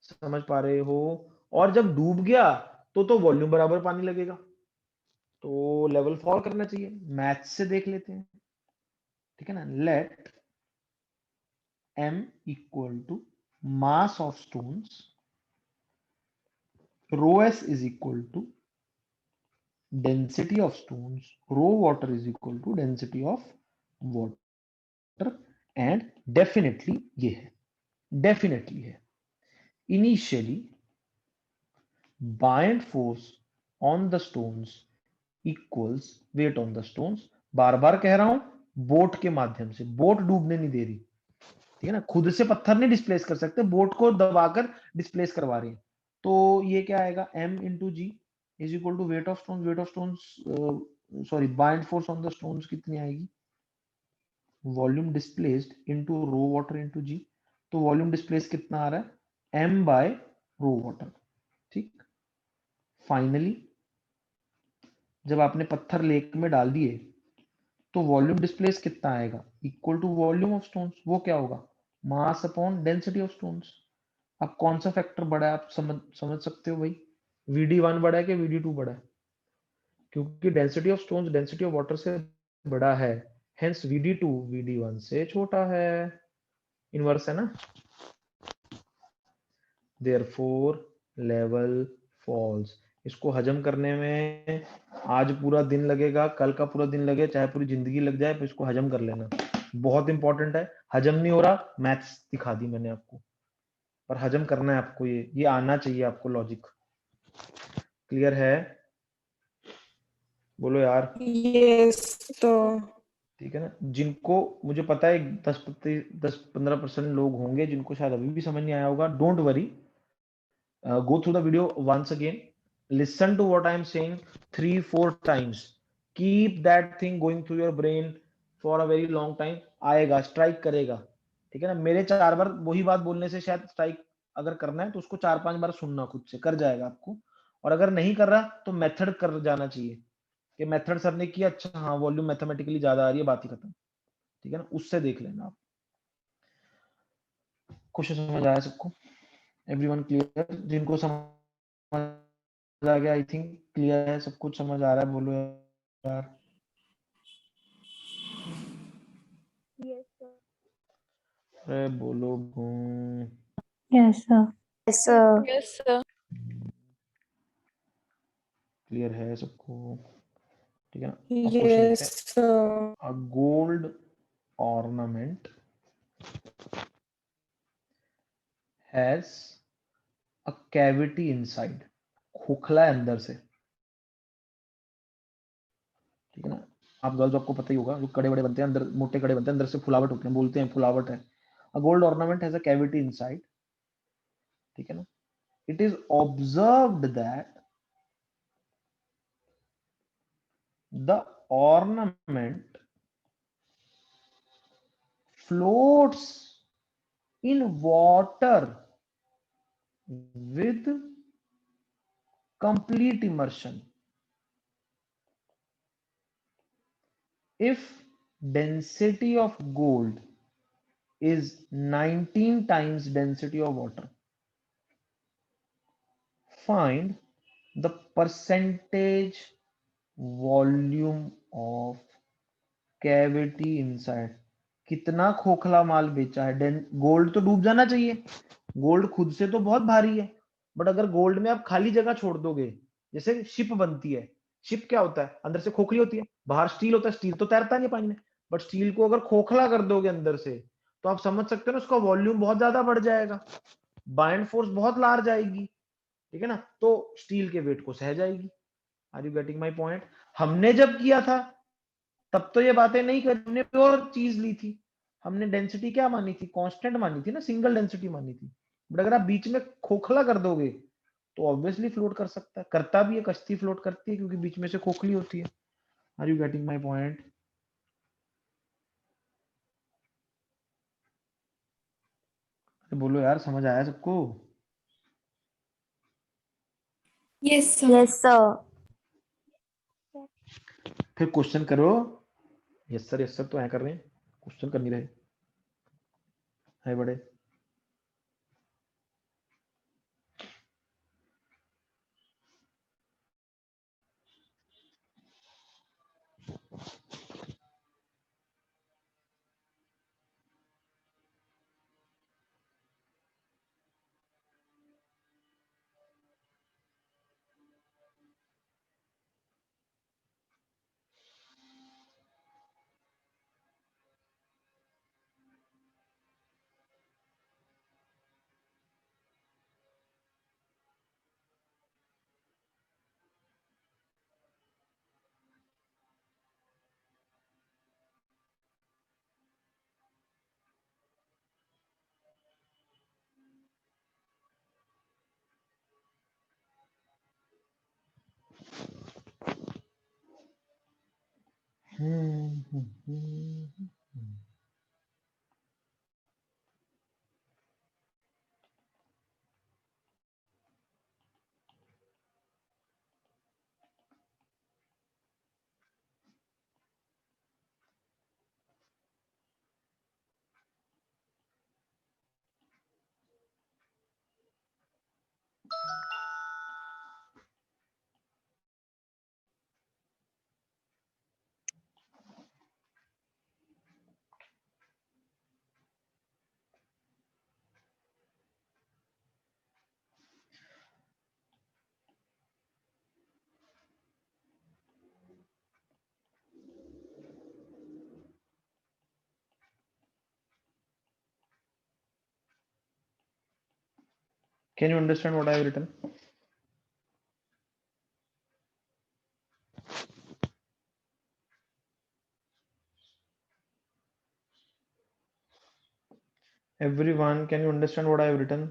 समझ पा रहे हो। और जब डूब गया तो वॉल्यूम बराबर पानी लगेगा, तो लेवल फॉल करना चाहिए। मैथ से देख लेते हैं, ठीक है ना। Let m equal to mass of stones, rho s is equal to density of stones, rho water is equal to density of water and definitely ये है, डेफिनेटली है। Initially buoyant force on the stones equals weight on the stones. बार बार कह रहा हूं, boat के माध्यम से, बोट डूबने नहीं दे रही, ठीक है ना, खुद से पत्थर नहीं डिस्प्लेस कर सकते, बोट को दबाकर डिस्प्लेस करवा रही है। तो ये क्या आएगा, m into g is equal to weight of stones, weight of stones sorry buoyant force on the stones कितनी आएगी, volume displaced into rho water into g. तो वॉल्यूम डिस्प्लेस कितना आ रहा है, m बाय रो वाटर। ठीक, finally जब आपने पत्थर लेक में डाल दिए तो वॉल्यूम डिस्प्लेस कितना आएगा, equal to volume of stones. वो क्या होगा, mass upon density of stones. अब कौन सा फैक्टर बड़ा है, आप समझ सकते हो भाई, VD1 बड़ा है कि VD2 बड़ा है, क्योंकि density of stones density of water से बड़ा है, हेंस VD2 VD1 से छोटा है, इनवर्स है ना। Therefore level falls. इसको हजम करने में आज पूरा दिन लगेगा, कल का पूरा दिन लगे, चाहे पूरी जिंदगी लग जाए, पर इसको हजम कर लेना, बहुत इंपॉर्टेंट है। हजम नहीं हो रहा, मैथ्स दिखा दी मैंने आपको, पर हजम करना है आपको, ये आना चाहिए आपको, लॉजिक क्लियर है, बोलो यार। यस तो ठीक है ना, जिनको मुझे पता है 10-15% लोग होंगे जिनको शायद अभी भी समझ नहीं आया होगा, don't worry, go through the video once again, listen to what I am saying 3-4 times, keep that thing going through your brain for a very long time, आएगा, स्ट्राइक करेगा। ठीक है ना, मेरे 4 बार वही बात बोलने से शायद स्ट्राइक अगर करना है तो उसको 4-5 बार सुनना खुद से, कर जाएगा आपको। और अगर नहीं कर रहा तो मेथड कर जाना चाहिए, कि मेथड सर ने किया, अच्छा हाँ वॉल्यूम मैथमेटिकली ज्यादा आ रही है, बात ही खत्म। ठीक है ना, उससे देख लेना आप। क्वेश्चन समझ आया सबको, एवरीवन क्लियर, जिनको समझ आ गया, आई थिंक क्लियर है, सब कुछ समझ आ रहा है, बोलो यार। Yes, sir. अरे बोलो Yes, sir. Yes, sir. Yes, sir. Clear है सबको, ठीक है ना। अब क्वेश्चन यस देखते हैं, sir. A gold ornament has a cavity inside, खोखला है अंदर से, ठीक है ना। आप गर्ल्स आपको पता ही होगा, जो कड़े बड़े बनते हैं अंदर, मोटे कड़े बनते हैं, अंदर से फुलावट होते हैं, बोलते हैं फुलावट है। A gold ornament has a cavity inside, ठीक है ना। It is observed that the ornament floats in water with complete immersion if density of gold is 19 times density of water. Find the percentage volume of cavity inside. कितना खोखला माल बेचा है, gold तो डूब जाना चाहिए, गोल्ड खुद से तो बहुत भारी है, बट अगर गोल्ड में आप खाली जगह छोड़ दोगे, जैसे शिप बनती है, शिप क्या होता है, अंदर से खोखली होती है, बाहर स्टील होता है, स्टील तो तैरता नहीं पानी में, बट स्टील को अगर खोखला कर दोगे अंदर से, तो आप समझ सकते हो ना, उसका वॉल्यूम बहुत ज्यादा बढ़ जाएगा, बाइंड फोर्स बहुत लार्ज आएगी, ठीक है ना, तो स्टील के वेट को सह जाएगी। Are you getting my point. हमने जब किया था तब तो ये बातें नहीं करी, हमने प्योर चीज ली थी, हमने डेंसिटी क्या मानी थी, कांस्टेंट मानी थी ना, सिंगल डेंसिटी मानी थी। बट अगर आप बीच में खोखला कर दोगे तो ऑब्वियसली फ्लोट कर सकता है, करता भी है, कश्ती फ्लोट करती है, क्योंकि बीच में से खोखली होती है। Are you getting my point. बोलो यार, समझ आया सबको। Yes, sir. Yes, sir. फिर क्वेश्चन करो, यस सर तो है कर रहे हैं, क्वेश्चन कर नहीं रहे है बड़े। Can you understand what I have written? Everyone, can you understand what I have written?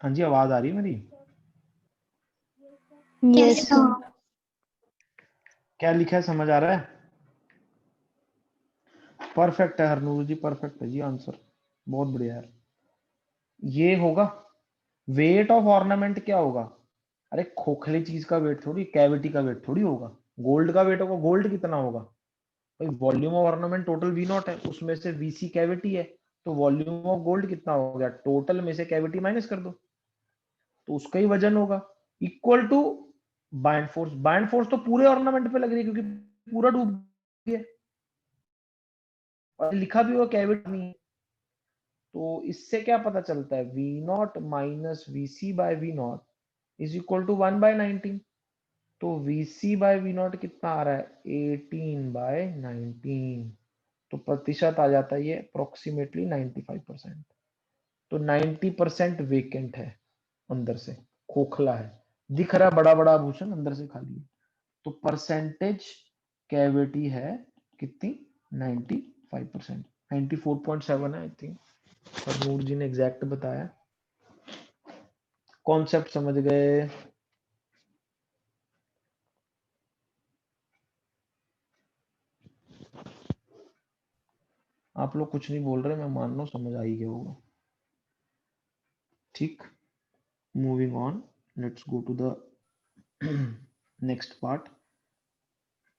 हाँ जी, आवाज आ रही है मेरी? Yes, sir. क्या लिखा है, समझ आ रहा है? परफेक्ट है हरनूर जी, परफेक्ट है जी आंसर, बहुत बढ़िया यार। ये होगा वेट ऑफ ऑर्नामेंट। क्या होगा? अरे खोखले चीज का वेट थोड़ी, कैविटी का वेट थोड़ी होगा। गोल्ड का वेट होगा। गोल्ड कितना होगा भाई? Volume of ornament total V naught है, उसमें से वीसी कैविटी है, तो वॉल्यूम ऑफ गोल्ड कितना हो गया? टोटल में से कैविटी माइनस कर दो, तो उसका ही वजन होगा, equal to buoyant force. Buoyant force तो पूरे ऑर्नामेंट पे लग रही है क्योंकि पूरा डूब गया, और लिखा भी हुआ कैविटी नहीं है। तो इससे क्या पता चलता है? V naught minus VC by V naught is equal to 1/19। तो वीसी बाय वी नॉट कितना आ रहा है? 18/19। तो प्रतिशत आ जाता है ये अप्रोक्सीमेटली 95%। तो 90% वेकेंट है, अंदर से खोखला है, दिख रहा है बड़ा बड़ा आभूषण, अंदर से खाली है। तो परसेंटेज कैविटी है कितनी? 95%। 94.7 है आई थिंक, हरनूर जी ने एग्जैक्ट बताया। कॉन्सेप्ट समझ गए? आप लोग कुछ नहीं बोल रहे, मैं मान लो समझ आ ही गया होगा। ठीक, moving on, let's go to the next part.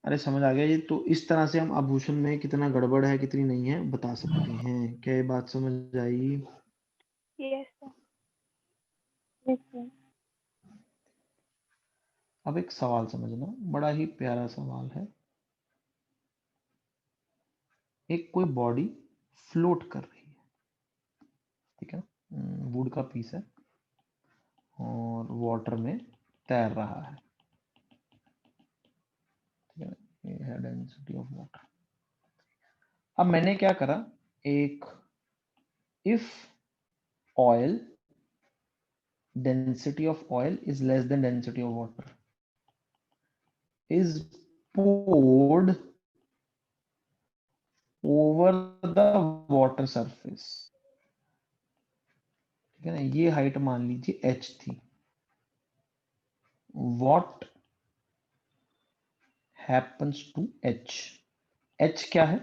अरे समझ आ गया ये। तो इस तरह से हम आभूषण में कितना गड़बड़ है कितनी नहीं है बता सकते हैं। क्या ये बात समझ आई? Yes, sir. Yes, sir. अब एक सवाल समझना, बड़ा ही प्यारा सवाल है। एक कोई बॉडी फ्लोट कर रही है, ठीक है, वुड का पीस है और वाटर में तैर रहा है, ठीक है, ये है डेंसिटी ऑफ वाटर। अब मैंने क्या करा, एक if oil density of oil is less than density of water is poured over the water surface, ठीक है ना, ये हाइट मान लीजिए h थी। what happens to h? h क्या है?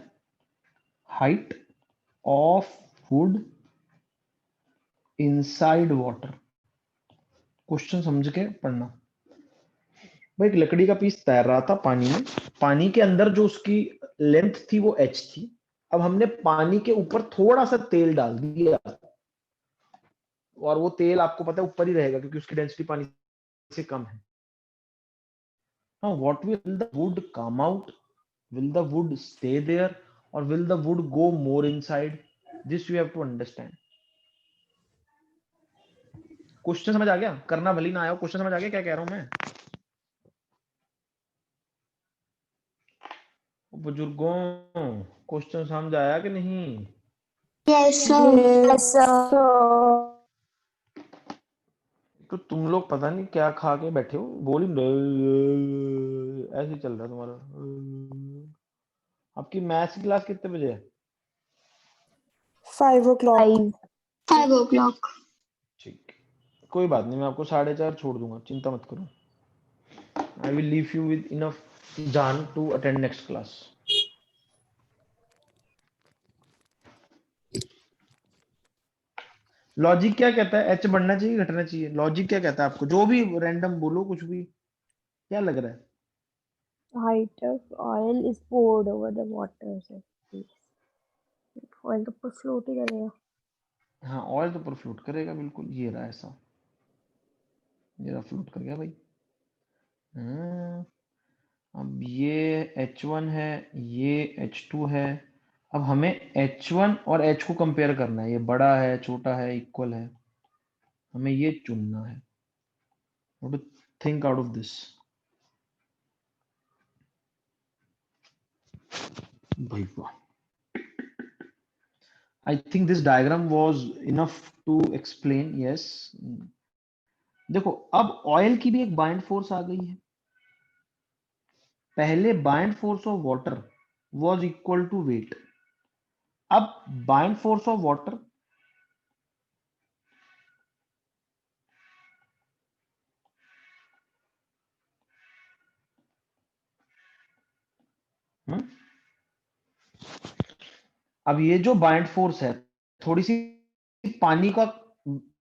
Height of would inside water. Question समझ के पढ़ना भाई। एक लकड़ी का पीस तैर रहा था पानी में, पानी के अंदर जो उसकी लेंथ थी वो h थी। अब हमने पानी के ऊपर थोड़ा सा तेल डाल दिया, और वो तेल आपको पता है ऊपर ही रहेगा क्योंकि उसकी डेंसिटी पानी से कम है। Now what will the wood come out? Will the wood stay there or will the wood go more inside? This you have to understand. Question समझ आ गया? करना भली ना आया, क्वेश्चन समझ आ गया क्या कह रहा हूं मैं? बुजुर्गों, क्वेश्चन समझ आया कि नहीं? Yes, sir. Yes, sir. तो तुम लोग पता नहीं क्या खा के बैठे हो, बोल ही ऐसे ही चल रहा है तुम्हारा। आपकी मैथ्स की क्लास कितने बजे है? 5 o'clock. 5 o'clock. ठीक, कोई बात नहीं, मैं आपको 4:30 छोड़ दूंगा, चिंता मत करो। I will leave you with enough जान to attend next class. Logic क्या कहता है, एच बढ़ना चाहिए घटना चाहिए? लॉजिक क्या कहता है आपको? जो भी रैंडम बोलो, कुछ भी, क्या लग रहा है? Height of oil is poured over the water surface. Oil तो ऊपर float ही करेगा। हाँ, ऑयल तो ऊपर फ्लोट करेगा, बिल्कुल। ये रहा ऐसा, ये रहा, फ्लोट कर गया भाई। हाँ, अब ये H1 है, ये H2 है। अब हमें H1 और H को कंपेयर करना है, ये बड़ा है, छोटा है, इक्वल है, हमें ये चुनना है। How to think out of this? भाई वाह, I think this diagram was enough to explain. Yes. देखो, अब ऑयल की भी एक बाइंड फोर्स आ गई है। पहले bind force of water was equal to weight। अब बाइंड फोर्स ऑफ वाटर अब ये जो बाइंड फोर्स है, थोड़ी सी पानी का,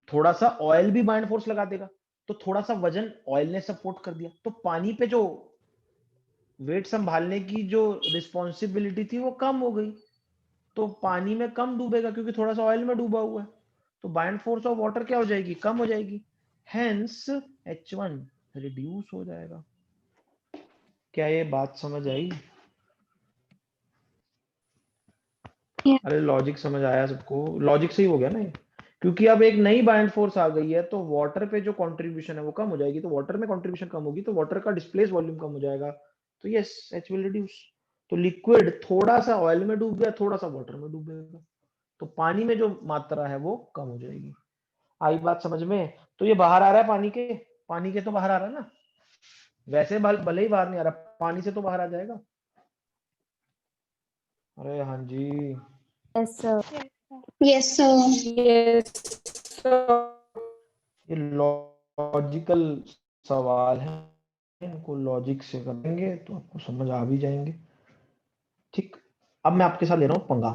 थोड़ा सा ऑयल भी बाइंड फोर्स लगा देगा, तो थोड़ा सा वजन ऑयल ने सपोर्ट कर दिया, तो पानी पे जो वेट संभालने की जो रिस्पॉन्सिबिलिटी थी वो कम हो गई, तो पानी में कम डूबेगा क्योंकि थोड़ा सा ऑयल में डूबा हुआ है, तो बाइंड फोर्स ऑफ वाटर क्या हो जाएगी? कम हो जाएगी। हेंस H1 रिड्यूस हो जाएगा। क्या ये बात समझ आई? Yes. अरे लॉजिक समझ आया सबको? लॉजिक से ही हो गया ना ये, क्योंकि अब एक नई बाइंड फोर्स आ गई है, तो वाटर पे जो कंट्रीब्यूशन है वो कम हो जाएगी, तो वाटर में कंट्रीब्यूशन कम होगी, तो वाटर का डिस्प्लेस वॉल्यूम कम हो जाएगा, तो यस, H विल रिड्यूस। तो लिक्विड थोड़ा सा ऑयल में डूब गया, थोड़ा सा वाटर में डूबेगा, तो पानी में जो मात्रा है वो कम हो जाएगी। आई बात समझ में? तो ये बाहर आ रहा है पानी के तो बाहर आ रहा है ना, वैसे भले ही बाहर नहीं आ रहा, पानी से तो बाहर आ जाएगा। अरे हाँ जी, Yes, sir. Yes, sir. Yes, sir. ये लॉजिकल सवाल है, इनको लॉजिक से करेंगे तो आपको समझ आ भी जाएंगे। ठीक, अब मैं आपके साथ ले रहा हूं पंगा।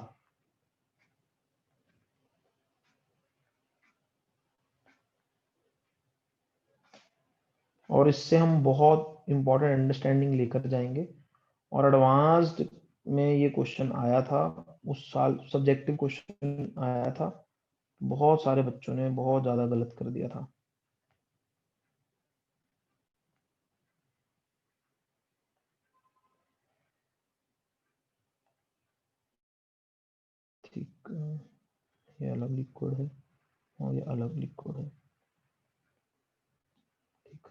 और इससे हम बहुत इंपॉर्टेंट अंडरस्टैंडिंग लेकर जाएंगे, और एडवांस्ड में ये क्वेश्चन आया था उस साल, सब्जेक्टिव क्वेश्चन आया था, बहुत सारे बच्चों ने बहुत ज्यादा गलत कर दिया था। ठीक, ये अलग लिक्विड है और ये अलग लिक्विड है। ठीक,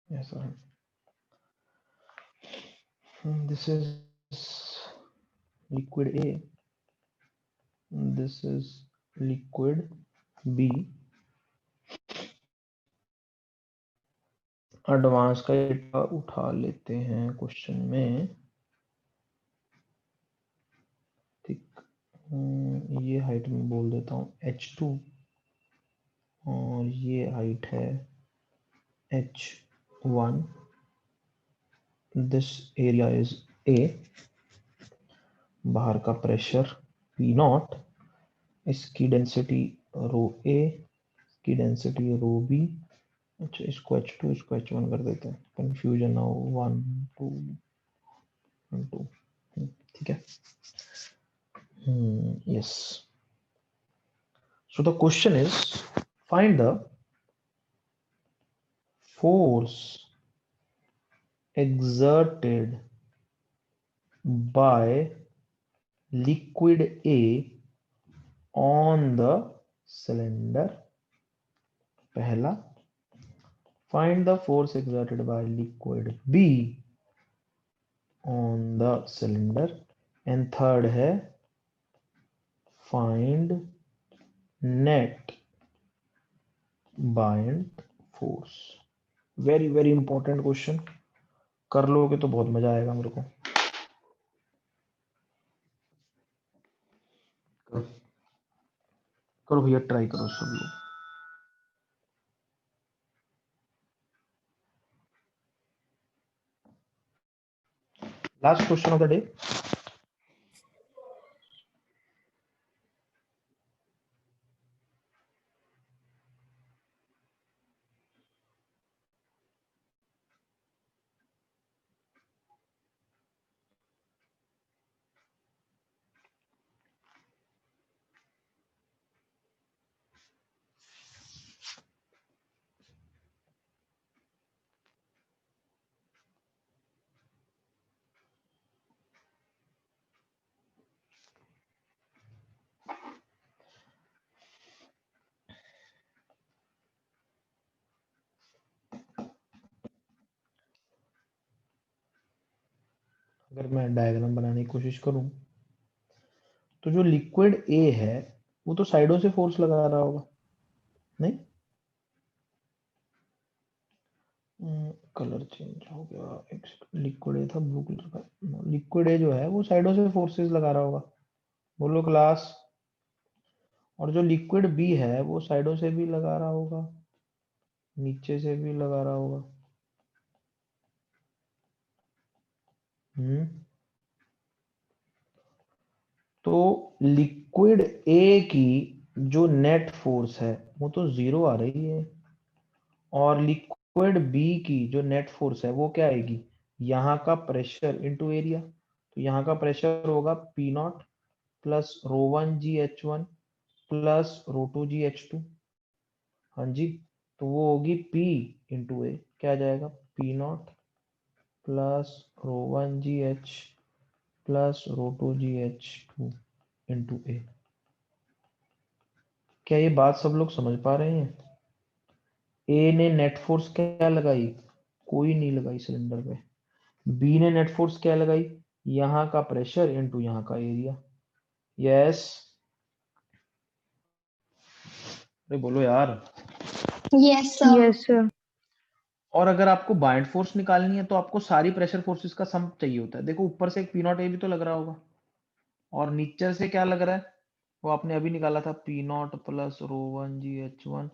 ऐसा है। This is liquid A, this is liquid B। Advance का डेटा उठा लेते हैं क्वेश्चन में। ठीक, ये हाइट में बोल देता हूँ H2 और ये हाइट है H1। This area is A, बाहर का प्रेशर P0, इसकी डेंसिटी रो A, इसकी डेंसिटी रो B। अच्छा, इसको H2 इसको H1 कर देते हैं, कंफ्यूजन ना हो, 1 2 1 2। ठीक है। Yes, so the question is, find the force exerted by liquid A on the cylinder। पहला, find the force exerted by liquid B on the cylinder, and third है find net bind force। Very very important question, कर लोगे तो बहुत मजा आएगा मेरे को। करो भैया, ट्राई करो सब लोग। Last question of the day. अगर मैं डायग्राम बनाने की कोशिश करूं तो जो लिक्विड ए है वो तो साइडों से फोर्स लगा रहा होगा, नहीं? कलर चेंज हो गया, एक लिक्विड ए था ब्लू कलर का, लिक्विड ए जो है वो साइडों से फोर्सेस लगा रहा होगा, बोलो क्लास। और जो लिक्विड बी है वो साइडों से भी लगा रहा होगा, नीचे से भी लगा रहा होगा। तो लिक्विड ए की जो नेट फोर्स है वो तो 0 आ रही है, और लिक्विड बी की जो नेट फोर्स है वो क्या आएगी, यहाँ का प्रेशर इनटू एरिया। तो यहाँ का प्रेशर होगा P naught plus ρ1g(h1) plus ρ2g(h2). हाँ जी, तो वो होगी P इंटू ए, क्या आ जाएगा, P naught plus ρ1gh plus ρ2gh2 into a. क्या ये बात सब लोग समझ पा रहे हैं? ए ने नेट फोर्स क्या लगाई, कोई नहीं लगाई सिलेंडर पे। बी ने नेट फोर्स क्या लगाई, यहाँ का प्रेशर इनटू यहाँ का एरिया। यस, अरे बोलो यार। Yes, sir. Yes, sir. और अगर आपको बाइंड फोर्स निकालनी है तो आपको सारी प्रेशर फोर्सेस का सम चाहिए होता है। देखो ऊपर से एक P नॉट ए भी तो लग रहा होगा, और नीचे से क्या लग रहा है, वो आपने अभी निकाला था, P naught plus ρ1gh1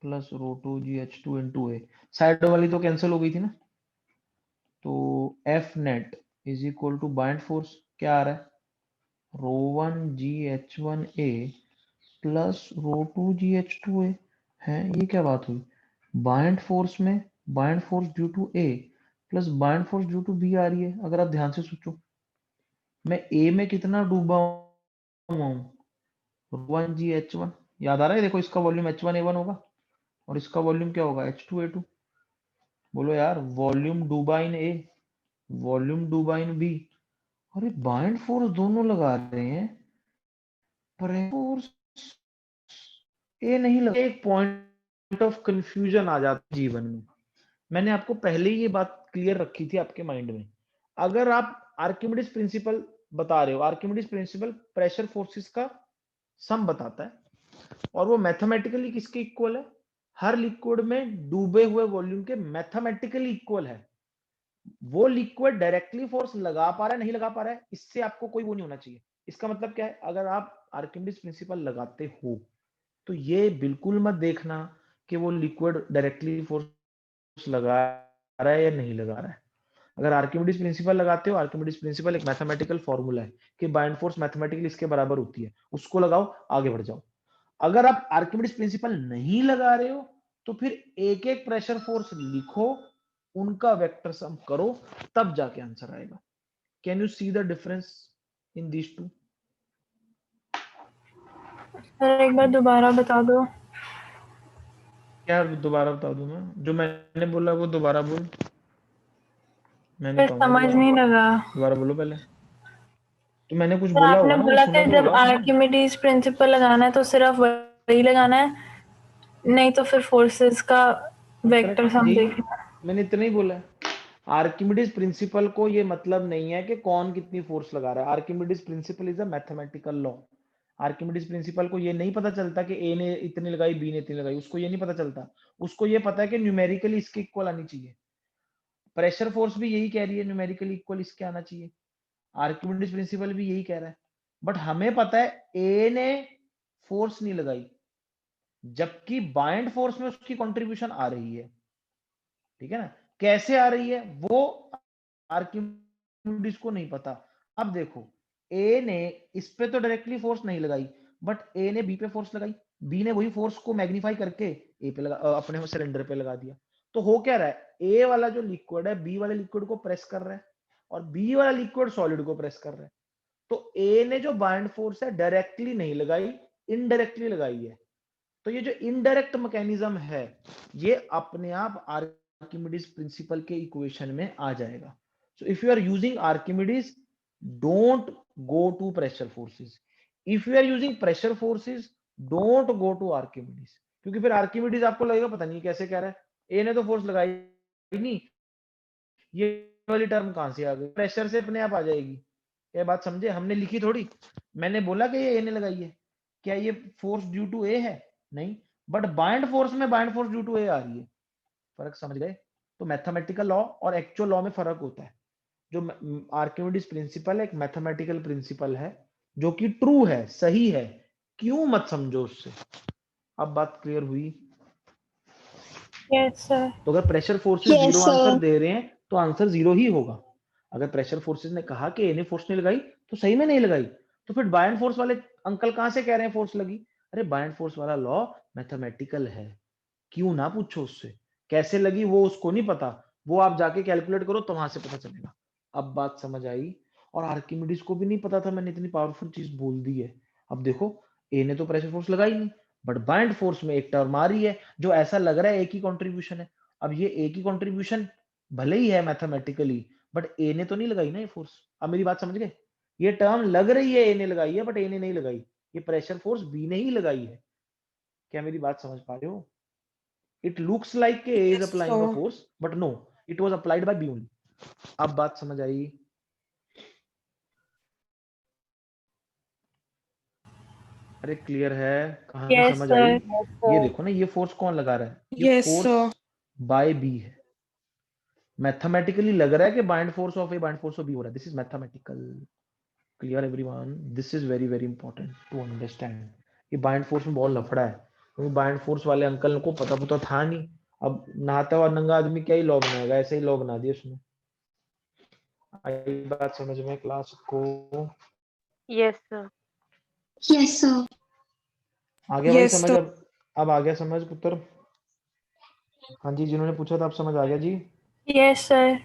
plus ρ2gh2 into A. Side वाली तो कैंसिल हो गई थी ना, तो F net is equal to buoyant force क्या आ रहा है, ρ1gh1a प्लस ρ2gh2a है। ये क्या बात हुई, बाइंड फोर्स में buoyant force due to a plus buoyant force due to b आ रही है। अगर आप ध्यान से सोचो, मैं ए में कितना डूबा हूं, ρ1gh1, याद आ रहा है? देखो इसका वॉल्यूम h1a1 होगा और इसका वॉल्यूम क्या होगा, h2a2। बोलो यार, वॉल्यूम डूबा इन ए, वॉल्यूम डूबा इन बी। अरे बाइंड फोर्स दोनों लगा रहे हैं, प्रेशर फोर्स ए नहीं लगा। एक पॉइंट ऑफ कंफ्यूजन आ जाता है जीवन में। मैंने आपको पहले ही ये बात क्लियर रखी थी आपके माइंड में। अगर आप आर्किमिडीज प्रिंसिपल बता रहे हो, आर्किमिडीज प्रिंसिपल प्रेशर फोर्सेस का सम बताता है, और वो मैथमेटिकली किसके इक्वल है, हर लिक्विड में डूबे हुए वॉल्यूम के मैथमेटिकली इक्वल है। वो लिक्विड डायरेक्टली फोर्स लगा पा रहा है नहीं लगा पा रहा है, इससे आपको कोई वो नहीं होना चाहिए। इसका मतलब क्या है, अगर आप आर्किमिडीज प्रिंसिपल लगाते हो तो ये बिल्कुल मत देखना कि वो लिक्विड डायरेक्टली फोर्स लगा रहा है या नहीं लगा रहा है। अगर आर्किमिडीज प्रिंसिपल लगाते हो, आर्किमिडीज प्रिंसिपल एक मैथमेटिकल फॉर्मूला है कि बाइंड फोर्स मैथमेटिकली इसके बराबर होती है, उसको लगाओ, आगे बढ़ जाओ। अगर आप आर्किमिडीज प्रिंसिपल नहीं लगा रहे हो तो फिर एक एक प्रेशर फोर्स लिखो, उनका वेक्टर सम करो, तब जाके आंसर आएगा। Can you see the difference in these two? Sir एक बार दोबारा बता दो। क्या दोबारा बता दूं मैं? जो मैंने बोला वो दोबारा बोल। मैंने फिर कहूंगा समझ दोबारा, नहीं लगा। दोबारा बोलो पहले। तो मैंने कुछ सर बोला आपने होगा ना, वो बोला सुना कि तो जब होगा आपने। आर्किमिडीज प्रिंसिपल लगाना है तो सिर्फ वही लगाना है, नहीं तो फिर फोर्सेस का वेक्टर सम यही देखना है। मैंने इतना ही बोला है। आर्किमिडीज प्रिंसिपल को ये मतलब नहीं है कि कौन कितनी फोर्स लगा रहा है। Archimedes principle is a mathematical law. Archimedes principal को ये नहीं पता चलता कि ए ने इतनी लगाई, बी ने इतनी लगाई, उसको ये नहीं पता चलता। उसको ये पता है कि न्यूमेरिकली इसके इक्वल आनी चाहिए। प्रेशर फोर्स भी यही कह रही है, न्यूमेरिकली इक्वल इसके आना चाहिए। आर्किमिडीज प्रिंसिपल भी यही कह रहा है, बट हमें पता है ए ने फोर्स नहीं लगाई, जबकि बाइंड फोर्स में उसकी कंट्रीब्यूशन आ रही है, ठीक है ना। कैसे आ रही है वो आर्किमिडीज को नहीं पता। अब देखो ए ने इस पे तो डायरेक्टली फोर्स नहीं लगाई, बट ए ने बी पे फोर्स लगाई, बी ने वही फोर्स को मैग्नीफाई करके ए पे लगा, अपने सिलेंडर पे लगा दिया। तो हो क्या रहा है, ए वाला जो लिक्विड है बी वाले लिक्विड को प्रेस कर रहा है और बी वाला लिक्विड सॉलिड को प्रेस कर रहा है। तो ए ने जो बाइंड फोर्स है डायरेक्टली नहीं लगाई, इनडायरेक्टली लगाई है। तो ये जो इनडायरेक्ट मैकेनिज्म है ये अपने आप आर्किमिडीज प्रिंसिपल के इक्वेशन में आ जाएगा। So if you are using Archimedes, don't go to pressure forces. If you are using pressure forces, don't go to Archimedes, क्योंकि फिर आर्किमिडीज आपको लगेगा पता नहीं कैसे कह रहा है, ए ने तो फोर्स लगाई नहीं, ये वाली टर्म कहां से आ गई, प्रेशर से अपने आप आ जाएगी। ये बात समझे, हमने लिखी थोड़ी, मैंने बोला कि ये ए ने लगाई है, क्या ये फोर्स ड्यू टू ए है? नहीं, बट बाइंड फोर्स में बाइंड फोर्स ड्यू टू ए आ रही है। फर्क समझ गए? तो मैथमेटिकल लॉ और एक्चुअल लॉ में फर्क होता है। जो आर्किमिडीज प्रिंसिपल एक मैथमेटिकल प्रिंसिपल है जो कि ट्रू है, सही है, क्यों मत समझो उससे। अब बात क्लियर हुई? Yes sir. तो अगर pressure forces Yes, zero answer sir. दे रहे हैं तो आंसर जीरो ही होगा। अगर प्रेशर फोर्सेस ने कहा कि ए ने फोर्स नहीं लगाई तो सही में नहीं लगाई, तो फिर बाइंड फोर्स वाले अंकल कहां से कह रहे हैं फोर्स लगी? अरे बाइंड फोर्स वाला लॉ मैथमेटिकल है, क्यों ना पूछो उससे, कैसे लगी वो उसको नहीं पता, वो आप जाके कैलकुलेट करो तो वहां से पता चलेगा। अब बात समझ आई? और आर्किमिडीज को भी नहीं पता था, मैंने इतनी पावरफुल चीज बोल दी है। अब देखो ए ने तो प्रेशर फोर्स लगाई नहीं, बट बाइंड फोर्स में एक टर्म आ रही है जो ऐसा लग रहा है ए की कंट्रीब्यूशन है। अब ये ए की कंट्रीब्यूशन भले ही है मैथमेटिकली, बट ए ने तो नहीं लगाई ना ये फोर्स। अब मेरी बात समझ गए? ये टर्म लग रही है ए ने लगाई है, बट ए ने नहीं लगाई, ये प्रेशर फोर्स बी ने ही लगाई है। क्या मेरी बात समझ पा रहे हो? It looks like A is applying a force, but no, it was applied by B only. अब बात समझ आई? अरे क्लियर है? कहां यस समझ आई? सर। ये देखो ना, ये फोर्स कौन लगा रहा है? ये फोर्स बाय बी है। मैथमेटिकली लग रहा है कि bind force of A bind force of B हो रहा है। This is mathematical. Clear everyone? This is very very important to understand. ये बाइंड फोर्स में बहुत लफड़ा है, क्योंकि बाइंड फोर्स वाले अंकल को पता था नहीं। अब नहाता हुआ नंगा आदमी क्या ही लॉ बनाएगा, ऐसे ही लॉ बना दिया उसने। आई बात समझ में क्लास को? Yes, sir. Yes, sir. आ गया भाई समझ? अब आ गया समझ पुत्र? हाँ जी, जिन्होंने पूछा था अब समझ आ गया जी? Yes sir.